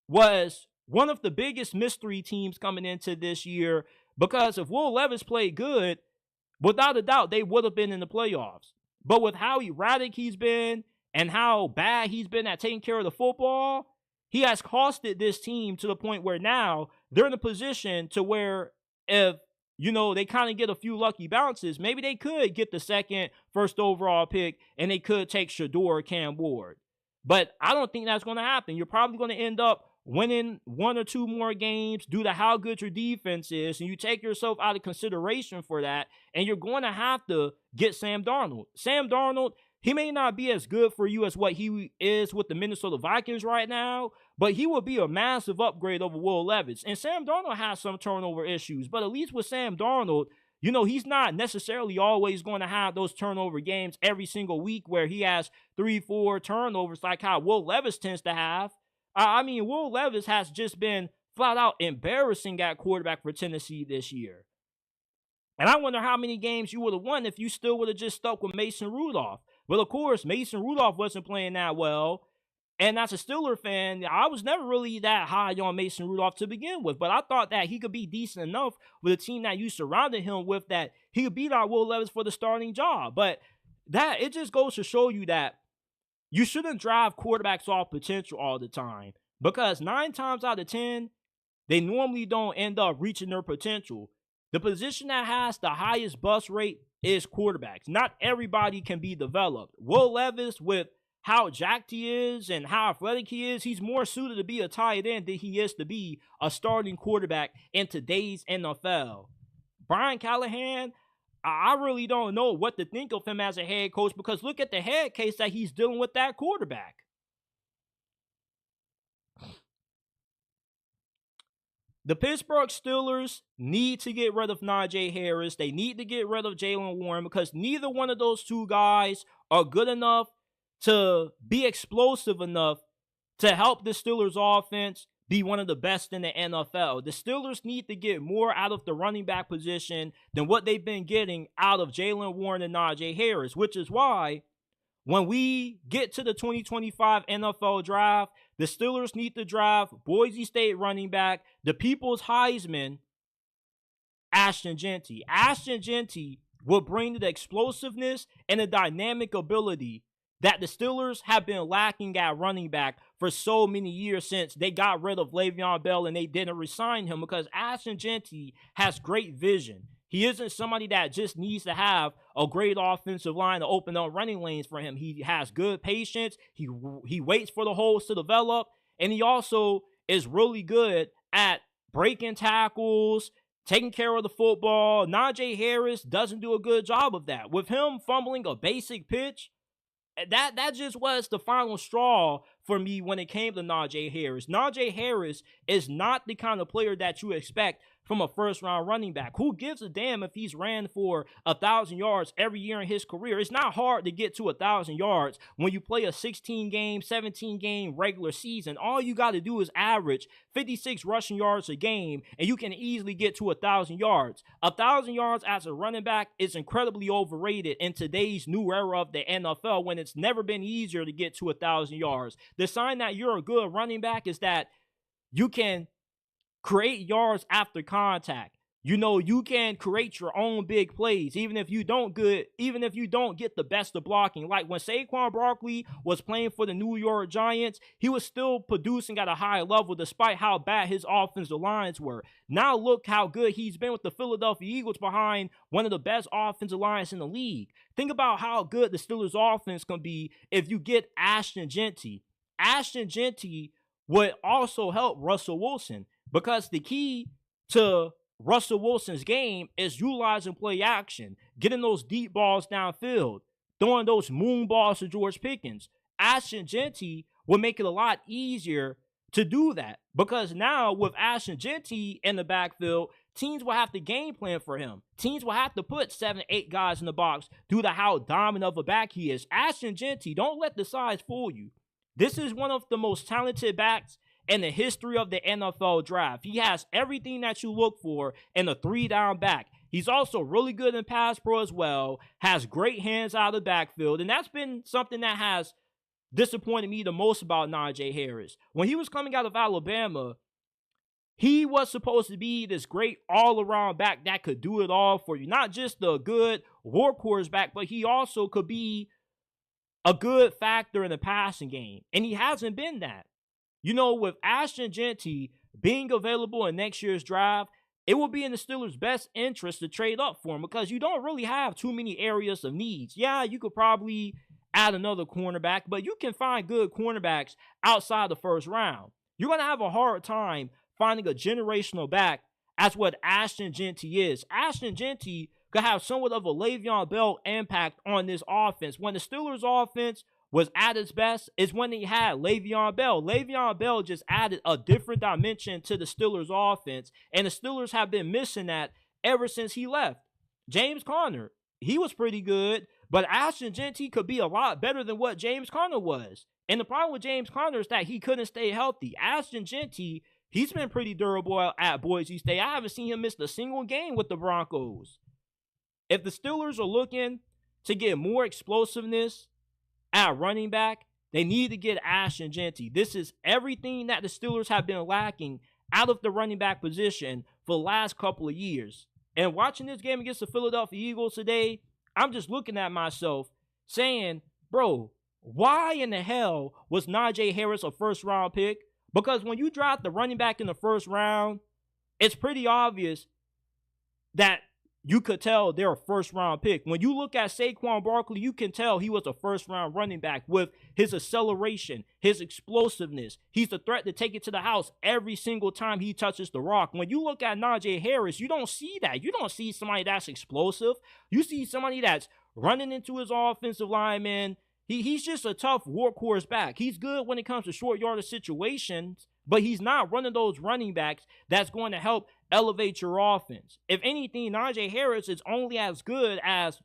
was one of the biggest mystery teams coming into this year because if Will Levis played good, without a doubt, they would have been in the playoffs. But with how erratic he's been and how bad he's been at taking care of the football, he has costed this team to the point where now they're in a position to where if, they kind of get a few lucky bounces, maybe they could get the second first overall pick and they could take Shador or Cam Ward. But I don't think that's going to happen. You're probably going to end up winning one or two more games due to how good your defense is, and you take yourself out of consideration for that, and you're going to have to get Sam Darnold. Sam Darnold, He may not be as good for you as what he is with the Minnesota Vikings right now, but he will be a massive upgrade over Will Levis. And Sam Darnold has some turnover issues, but at least with Sam Darnold, he's not necessarily always going to have those turnover games every single week where he has 3-4 turnovers like how Will Levis tends to have. Will Levis has just been flat out embarrassing at quarterback for Tennessee this year. And I wonder how many games you would have won if you still would have just stuck with Mason Rudolph. But of course, Mason Rudolph wasn't playing that well. And as a Steelers fan, I was never really that high on Mason Rudolph to begin with. But I thought that he could be decent enough with a team that you surrounded him with that he could beat out Will Levis for the starting job. But it just goes to show you that you shouldn't drive quarterbacks off potential all the time. Because 9 times out of 10, they normally don't end up reaching their potential. The position that has the highest bust rate is quarterbacks. Not everybody can be developed. Will Levis, with how jacked he is and how athletic he is, he's more suited to be a tight end than he is to be a starting quarterback in today's NFL. Brian Callahan, I really don't know what to think of him as a head coach because look at the head case that he's dealing with that quarterback. The Pittsburgh Steelers need to get rid of Najee Harris. They need to get rid of Jaylen Warren because neither one of those two guys are good enough to be explosive enough to help the Steelers offense be one of the best in the NFL. The Steelers need to get more out of the running back position than what they've been getting out of Jaylen Warren and Najee Harris, which is why when we get to the 2025 NFL draft, the Steelers need to draft Boise State running back, the People's Heisman, Ashton Jeanty. Ashton Jeanty will bring the explosiveness and the dynamic ability that the Steelers have been lacking at running back for so many years since they got rid of Le'Veon Bell and they didn't re-sign him because Ashton Jeanty has great vision. He isn't somebody that just needs to have a great offensive line to open up running lanes for him. He has good patience. He waits for the holes to develop. And he also is really good at breaking tackles, taking care of the football. Najee Harris doesn't do a good job of that. With him fumbling a basic pitch, that just was the final straw for me when it came to Najee Harris. Najee Harris is not the kind of player that you expect from a first-round running back. Who gives a damn if he's ran for 1,000 yards every year in his career? It's not hard to get to 1,000 yards when you play a 16-game, 17-game regular season. All you got to do is average 56 rushing yards a game, and you can easily get to 1,000 yards. 1,000 yards as a running back is incredibly overrated in today's new era of the NFL when it's never been easier to get to 1,000 yards. The sign that you're a good running back is that you can create yards after contact. You can create your own big plays, even if you don't get the best of blocking. Like when Saquon Barkley was playing for the New York Giants, he was still producing at a high level despite how bad his offensive lines were. Now look how good he's been with the Philadelphia Eagles behind one of the best offensive lines in the league. Think about how good the Steelers offense can be if you get Ashton Jeanty. Ashton Jeanty would also help Russell Wilson. Because the key to Russell Wilson's game is utilizing play action, getting those deep balls downfield, throwing those moon balls to George Pickens. Ashton Jeanty will make it a lot easier to do that. Because now with Ashton Jeanty in the backfield, teams will have to game plan for him. Teams will have to put 7, 8 guys in the box due to how dominant of a back he is. Ashton Jeanty, don't let the size fool you. This is one of the most talented backs in the history of the NFL draft. He has everything that you look for in a 3-down back. He's also really good in pass pro as well, has great hands out of the backfield, and that's been something that has disappointed me the most about Najee Harris. When he was coming out of Alabama, he was supposed to be this great all-around back that could do it all for you. Not just a good workhorse back, but he also could be a good factor in the passing game, and he hasn't been that. With Ashton Jeanty being available in next year's draft, it will be in the Steelers' best interest to trade up for him because you don't really have too many areas of needs. Yeah, you could probably add another cornerback, but you can find good cornerbacks outside the first round. You're going to have a hard time finding a generational back as what Ashton Jeanty is. Ashton Jeanty could have somewhat of a Le'Veon Bell impact on this offense. When the Steelers offense was at its best is when he had Le'Veon Bell. Le'Veon Bell just added a different dimension to the Steelers offense, and the Steelers have been missing that ever since he left. James Conner, he was pretty good, but Ashton Jeanty could be a lot better than what James Conner was. And the problem with James Conner is that he couldn't stay healthy. Ashton Jeanty, he's been pretty durable at Boise State. I haven't seen him miss a single game with the Broncos. If the Steelers are looking to get more explosiveness at running back, they need to get Ashton Jeanty. This is everything that the Steelers have been lacking out of the running back position for the last couple of years. And watching this game against the Philadelphia Eagles today, I'm just looking at myself saying, bro, why in the hell was Najee Harris a first-round pick? Because when you draft the running back in the first round, it's pretty obvious that you could tell they're a first-round pick. When you look at Saquon Barkley, you can tell he was a first-round running back with his acceleration, his explosiveness. He's a threat to take it to the house every single time he touches the rock. When you look at Najee Harris, you don't see that. You don't see somebody that's explosive. You see somebody that's running into his offensive lineman. He's just a tough workhorse back. He's good when it comes to short yardage situations, but he's not running those running backs that's going to help elevate your offense. If anything, Najee Harris is only as good as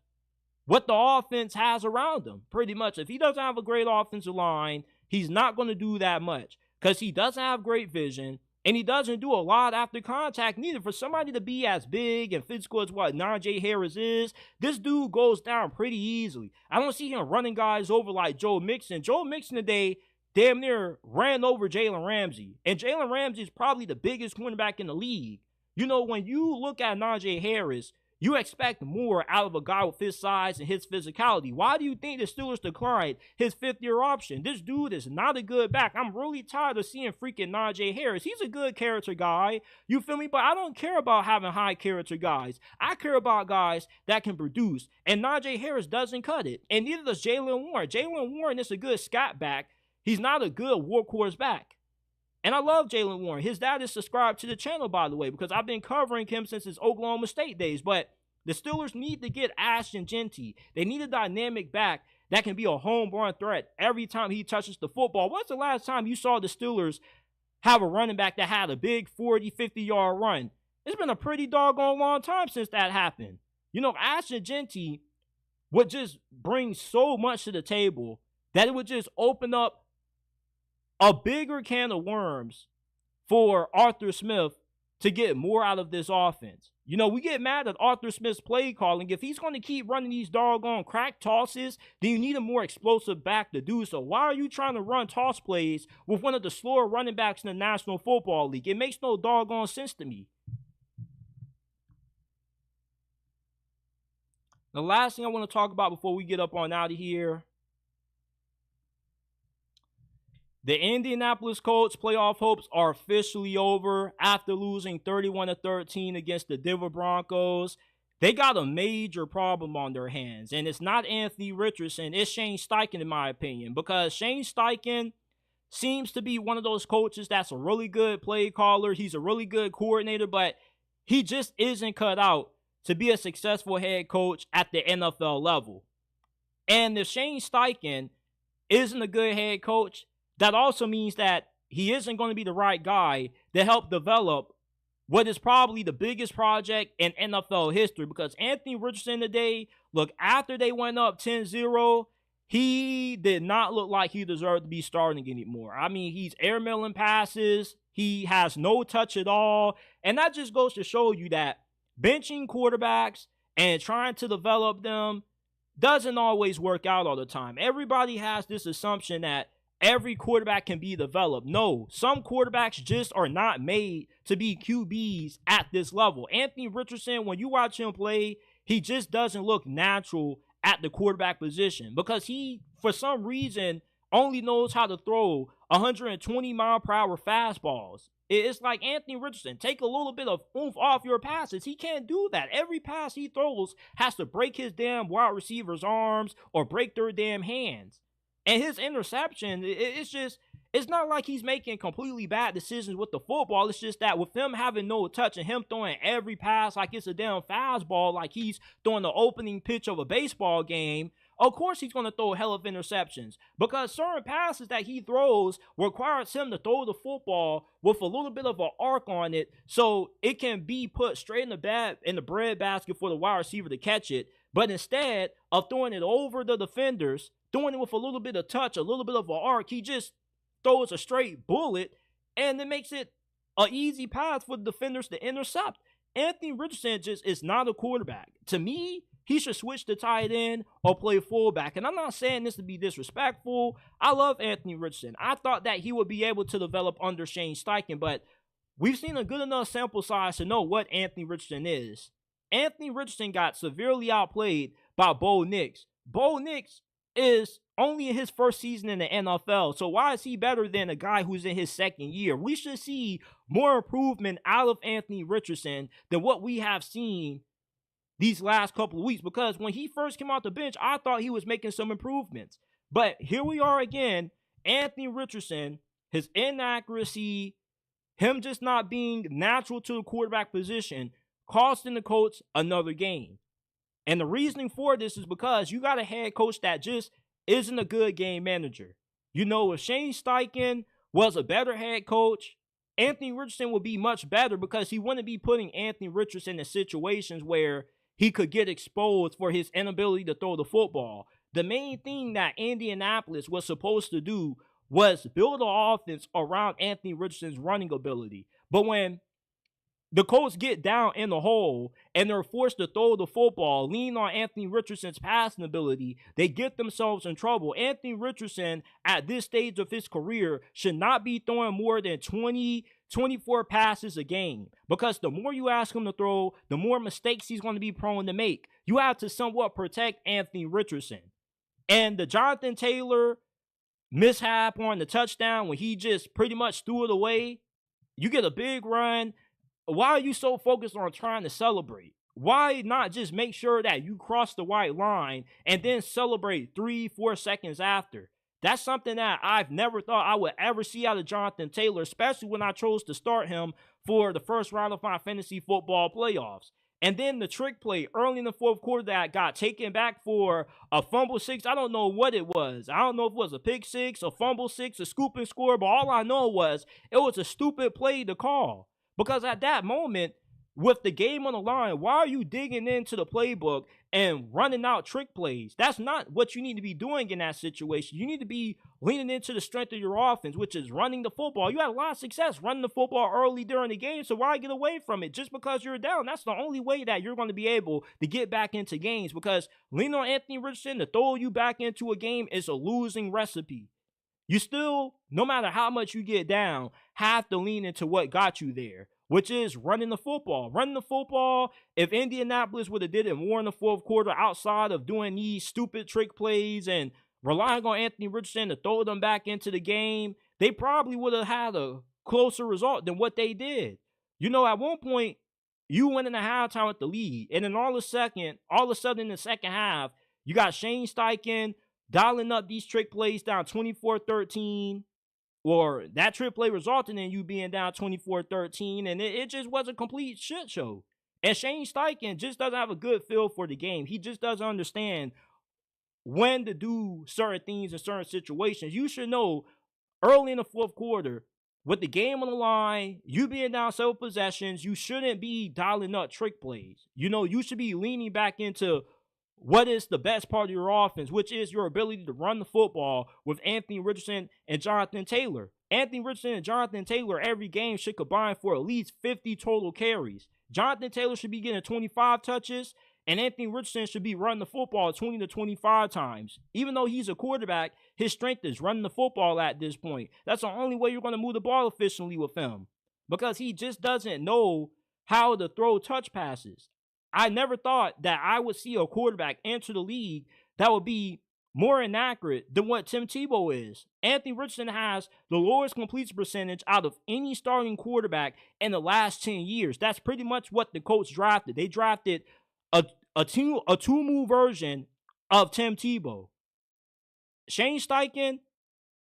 what the offense has around him, pretty much. If he doesn't have a great offensive line, he's not going to do that much because he doesn't have great vision, and he doesn't do a lot after contact neither. For somebody to be as big and physical as what Najee Harris is, this dude goes down pretty easily. I don't see him running guys over like Joe Mixon. Joe Mixon today damn near ran over Jalen Ramsey. And Jalen Ramsey is probably the biggest cornerback in the league. You know, when you look at Najee Harris, you expect more out of a guy with his size and his physicality. Why do you think the Steelers declined his fifth-year option? This dude is not a good back. I'm really tired of seeing freaking Najee Harris. He's a good character guy. You feel me? But I don't care about having high character guys. I care about guys that can produce. And Najee Harris doesn't cut it. And neither does Jalen Warren. Jalen Warren is a good scat back. He's not a good workhorse back. And I love Jalen Warren. His dad is subscribed to the channel, by the way, because I've been covering him since his Oklahoma State days. But the Steelers need to get Ashton Jeanty. They need a dynamic back that can be a home run threat every time he touches the football. When's the last time you saw the Steelers have a running back that had a big 40, 50-yard run? It's been a pretty doggone long time since that happened. You know, Ashton Jeanty would just bring so much to the table that it would just open up a bigger can of worms for Arthur Smith to get more out of this offense. You know, we get mad at Arthur Smith's play calling. If he's going to keep running these doggone crack tosses, then you need a more explosive back to do so. Why are you trying to run toss plays with one of the slower running backs in the National Football League? It makes no doggone sense to me. The last thing I want to talk about before we get up on out of here, the Indianapolis Colts playoff hopes are officially over after losing 31-13 against the Denver Broncos. They got a major problem on their hands, and it's not Anthony Richardson, it's Shane Steichen in my opinion, because Shane Steichen seems to be one of those coaches that's a really good play caller. He's a really good coordinator, but he just isn't cut out to be a successful head coach at the NFL level. And if Shane Steichen isn't a good head coach, that also means that he isn't going to be the right guy to help develop what is probably the biggest project in NFL history. Because Anthony Richardson today, look, after they went up 10-0, he did not look like he deserved to be starting anymore. I mean, he's airmailing passes. He has no touch at all. And that just goes to show you that benching quarterbacks and trying to develop them doesn't always work out all the time. Everybody has this assumption that every quarterback can be developed. No, some quarterbacks just are not made to be QBs at this level. Anthony Richardson, when you watch him play, he just doesn't look natural at the quarterback position because he, for some reason, only knows how to throw 120-mile-per-hour fastballs. It's like Anthony Richardson, take a little bit of oomph off your passes. He can't do that. Every pass he throws has to break his damn wide receiver's arms or break their damn hands. And his interception, it's it's not like he's making completely bad decisions with the football. It's just that with him having no touch and him throwing every pass like it's a damn fastball, like he's throwing the opening pitch of a baseball game, of course he's going to throw a hell of interceptions because certain passes that he throws requires him to throw the football with a little bit of an arc on it so it can be put straight in the bread basket for the wide receiver to catch it. But instead of throwing it over the defenders, throwing it with a little bit of touch, a little bit of an arc, he just throws a straight bullet, and it makes it an easy path for the defenders to intercept. Anthony Richardson just is not a quarterback. To me, he should switch to tight end or play fullback. And I'm not saying this to be disrespectful. I love Anthony Richardson. I thought that he would be able to develop under Shane Steichen, but we've seen a good enough sample size to know what Anthony Richardson is. Anthony Richardson got severely outplayed by Bo Nix. Bo Nix is only in his first season in the NFL, so why is he better than a guy who's in his second year? We should see more improvement out of Anthony Richardson than what we have seen these last couple of weeks, because when he first came off the bench, I thought he was making some improvements. But here we are again, Anthony Richardson, his inaccuracy, him just not being natural to the quarterback position, costing the Colts another game. And the reasoning for this is because you got a head coach that just isn't a good game manager. You know, if Shane Steichen was a better head coach, Anthony Richardson would be much better because he wouldn't be putting Anthony Richardson in situations where he could get exposed for his inability to throw the football. The main thing that Indianapolis was supposed to do was build an offense around Anthony Richardson's running ability. But when the Colts get down in the hole and they're forced to throw the football, lean on Anthony Richardson's passing ability, they get themselves in trouble. Anthony Richardson, at this stage of his career, should not be throwing more than 24 passes a game, because the more you ask him to throw, the more mistakes he's going to be prone to make. You have to somewhat protect Anthony Richardson. And the Jonathan Taylor mishap on the touchdown when he just pretty much threw it away, you get a big run. Why are you so focused on trying to celebrate? Why not just make sure that you cross the white line and then celebrate 3-4 seconds after? That's something that I've never thought I would ever see out of Jonathan Taylor, especially when I chose to start him for the first round of my fantasy football playoffs. And then the trick play early in the fourth quarter that got taken back for a fumble six. I don't know what it was. I don't know if it was a pick six, a fumble six, a scoop and score, but all I know was it was a stupid play to call. Because at that moment, with the game on the line, why are you digging into the playbook and running out trick plays? That's not what you need to be doing in that situation. You need to be leaning into the strength of your offense, which is running the football. You had a lot of success running the football early during the game, so why get away from it just because you're down? That's the only way that you're going to be able to get back into games, because leaning on Anthony Richardson to throw you back into a game is a losing recipe. You still, no matter how much you get down, have to lean into what got you there, which is running the football. Running the football, if Indianapolis would have did it more in the fourth quarter outside of doing these stupid trick plays and relying on Anthony Richardson to throw them back into the game, they probably would have had a closer result than what they did. You know, at one point, you went in the halftime with the lead, and then all of a sudden in the second half, you got Shane Steichen dialing up these trick plays down 24-13, or that trick play resulting in you being down 24-13, and it just was a complete shit show. And Shane Steichen just doesn't have a good feel for the game. He just doesn't understand when to do certain things in certain situations. You should know early in the fourth quarter, with the game on the line, you being down several possessions, you shouldn't be dialing up trick plays. You know, you should be leaning back into what is the best part of your offense, which is your ability to run the football with Anthony Richardson and Jonathan Taylor. Anthony Richardson and Jonathan Taylor every game should combine for at least 50 total carries. Jonathan Taylor should be getting 25 touches, and Anthony Richardson should be running the football 20 to 25 times. Even though he's a quarterback, his strength is running the football at this point. That's the only way you're going to move the ball efficiently with him, because he just doesn't know how to throw touch passes. I never thought that I would see a quarterback enter the league that would be more inaccurate than what Tim Tebow is. Anthony Richardson has the lowest completion percentage out of any starting quarterback in the last 10 years. That's pretty much what the Colts drafted. They drafted a two-move version of Tim Tebow. Shane Steichen,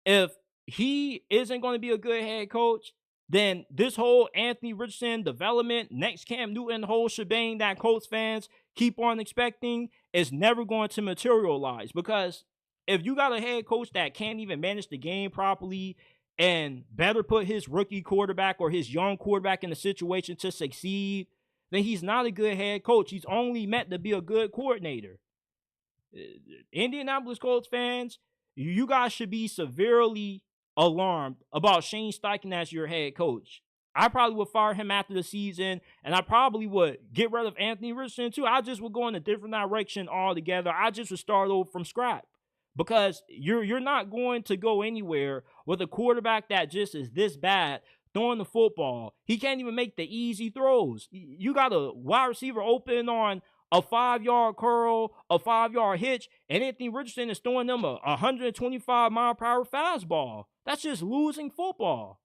if he isn't going to be a good head coach, then this whole Anthony Richardson development, next Cam Newton whole shebang that Colts fans keep on expecting is never going to materialize. Because if you got a head coach that can't even manage the game properly and better put his rookie quarterback or his young quarterback in a situation to succeed, then he's not a good head coach. He's only meant to be a good coordinator. Indianapolis Colts fans, you guys should be severely alarmed about Shane Steichen as your head coach. I probably would fire him after the season, and I probably would get rid of Anthony Richardson too. I just would go in a different direction altogether. I just would start over from scratch, because you're not going to go anywhere with a quarterback that just is this bad throwing the football. He can't even make the easy throws. You got a wide receiver open on a 5-yard curl, a 5-yard hitch, and Anthony Richardson is throwing them a 125-mile-per-hour fastball. That's just losing football.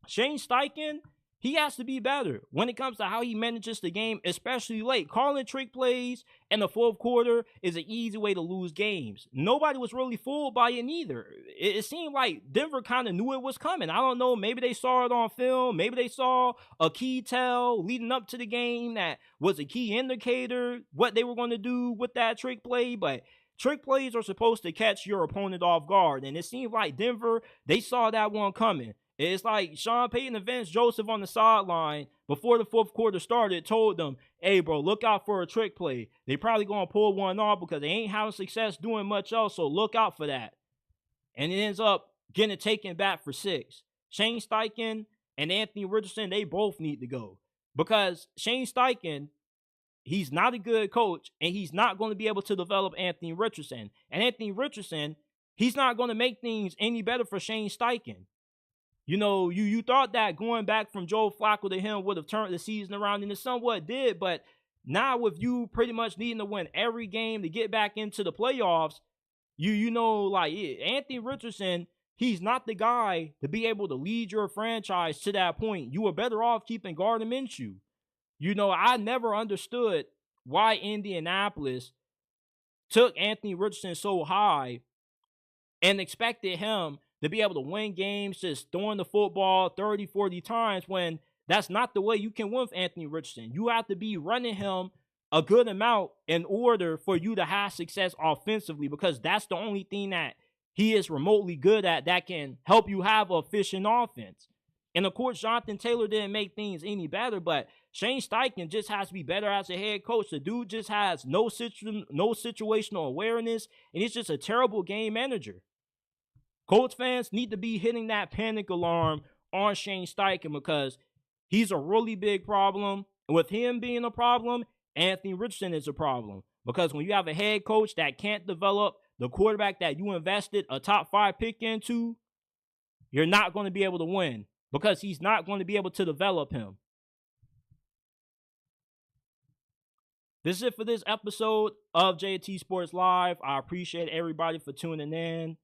Shane Steichen, he has to be better when it comes to how he manages the game, especially late. Calling trick plays in the fourth quarter is an easy way to lose games. Nobody was really fooled by it either. It seemed like Denver kind of knew it was coming. I don't know, maybe they saw it on film. Maybe they saw a key tell leading up to the game that was a key indicator what they were going to do with that trick play. But trick plays are supposed to catch your opponent off guard, and it seemed like Denver, they saw that one coming. It's like Sean Payton and Vance Joseph on the sideline before the fourth quarter started told them, hey, bro, look out for a trick play. They probably going to pull one off because they ain't having success doing much else, so look out for that. And it ends up getting it taken back for 6. Shane Steichen and Anthony Richardson, they both need to go. Because Shane Steichen, he's not a good coach, and he's not going to be able to develop Anthony Richardson. And Anthony Richardson, he's not going to make things any better for Shane Steichen. You know, you thought that going back from Joe Flacco to him would have turned the season around, and it somewhat did, but now with you pretty much needing to win every game to get back into the playoffs, you know, like Anthony Richardson, he's not the guy to be able to lead your franchise to that point. You were better off keeping Gardner Minshew. You know, I never understood why Indianapolis took Anthony Richardson so high and expected him to be able to win games just throwing the football 30, 40 times when that's not the way you can win with Anthony Richardson. You have to be running him a good amount in order for you to have success offensively, because that's the only thing that he is remotely good at that can help you have an efficient offense. And of course, Jonathan Taylor didn't make things any better, but Shane Steichen just has to be better as a head coach. The dude just has no situational awareness, and he's just a terrible game manager. Colts fans need to be hitting that panic alarm on Shane Steichen, because he's a really big problem. And with him being a problem, Anthony Richardson is a problem. Because when you have a head coach that can't develop the quarterback that you invested a top 5 pick into, you're not going to be able to win, because he's not going to be able to develop him. This is it for this episode of JT Sports Live. I appreciate everybody for tuning in.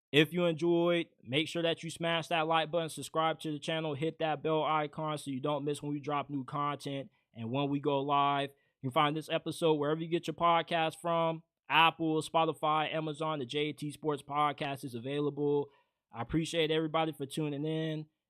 If you enjoyed, make sure that you smash that like button, subscribe to the channel, hit that bell icon so you don't miss when we drop new content and when we go live. You can find this episode wherever you get your podcast from: Apple, Spotify, Amazon. The JT Sports Podcast is available. I appreciate everybody for tuning in.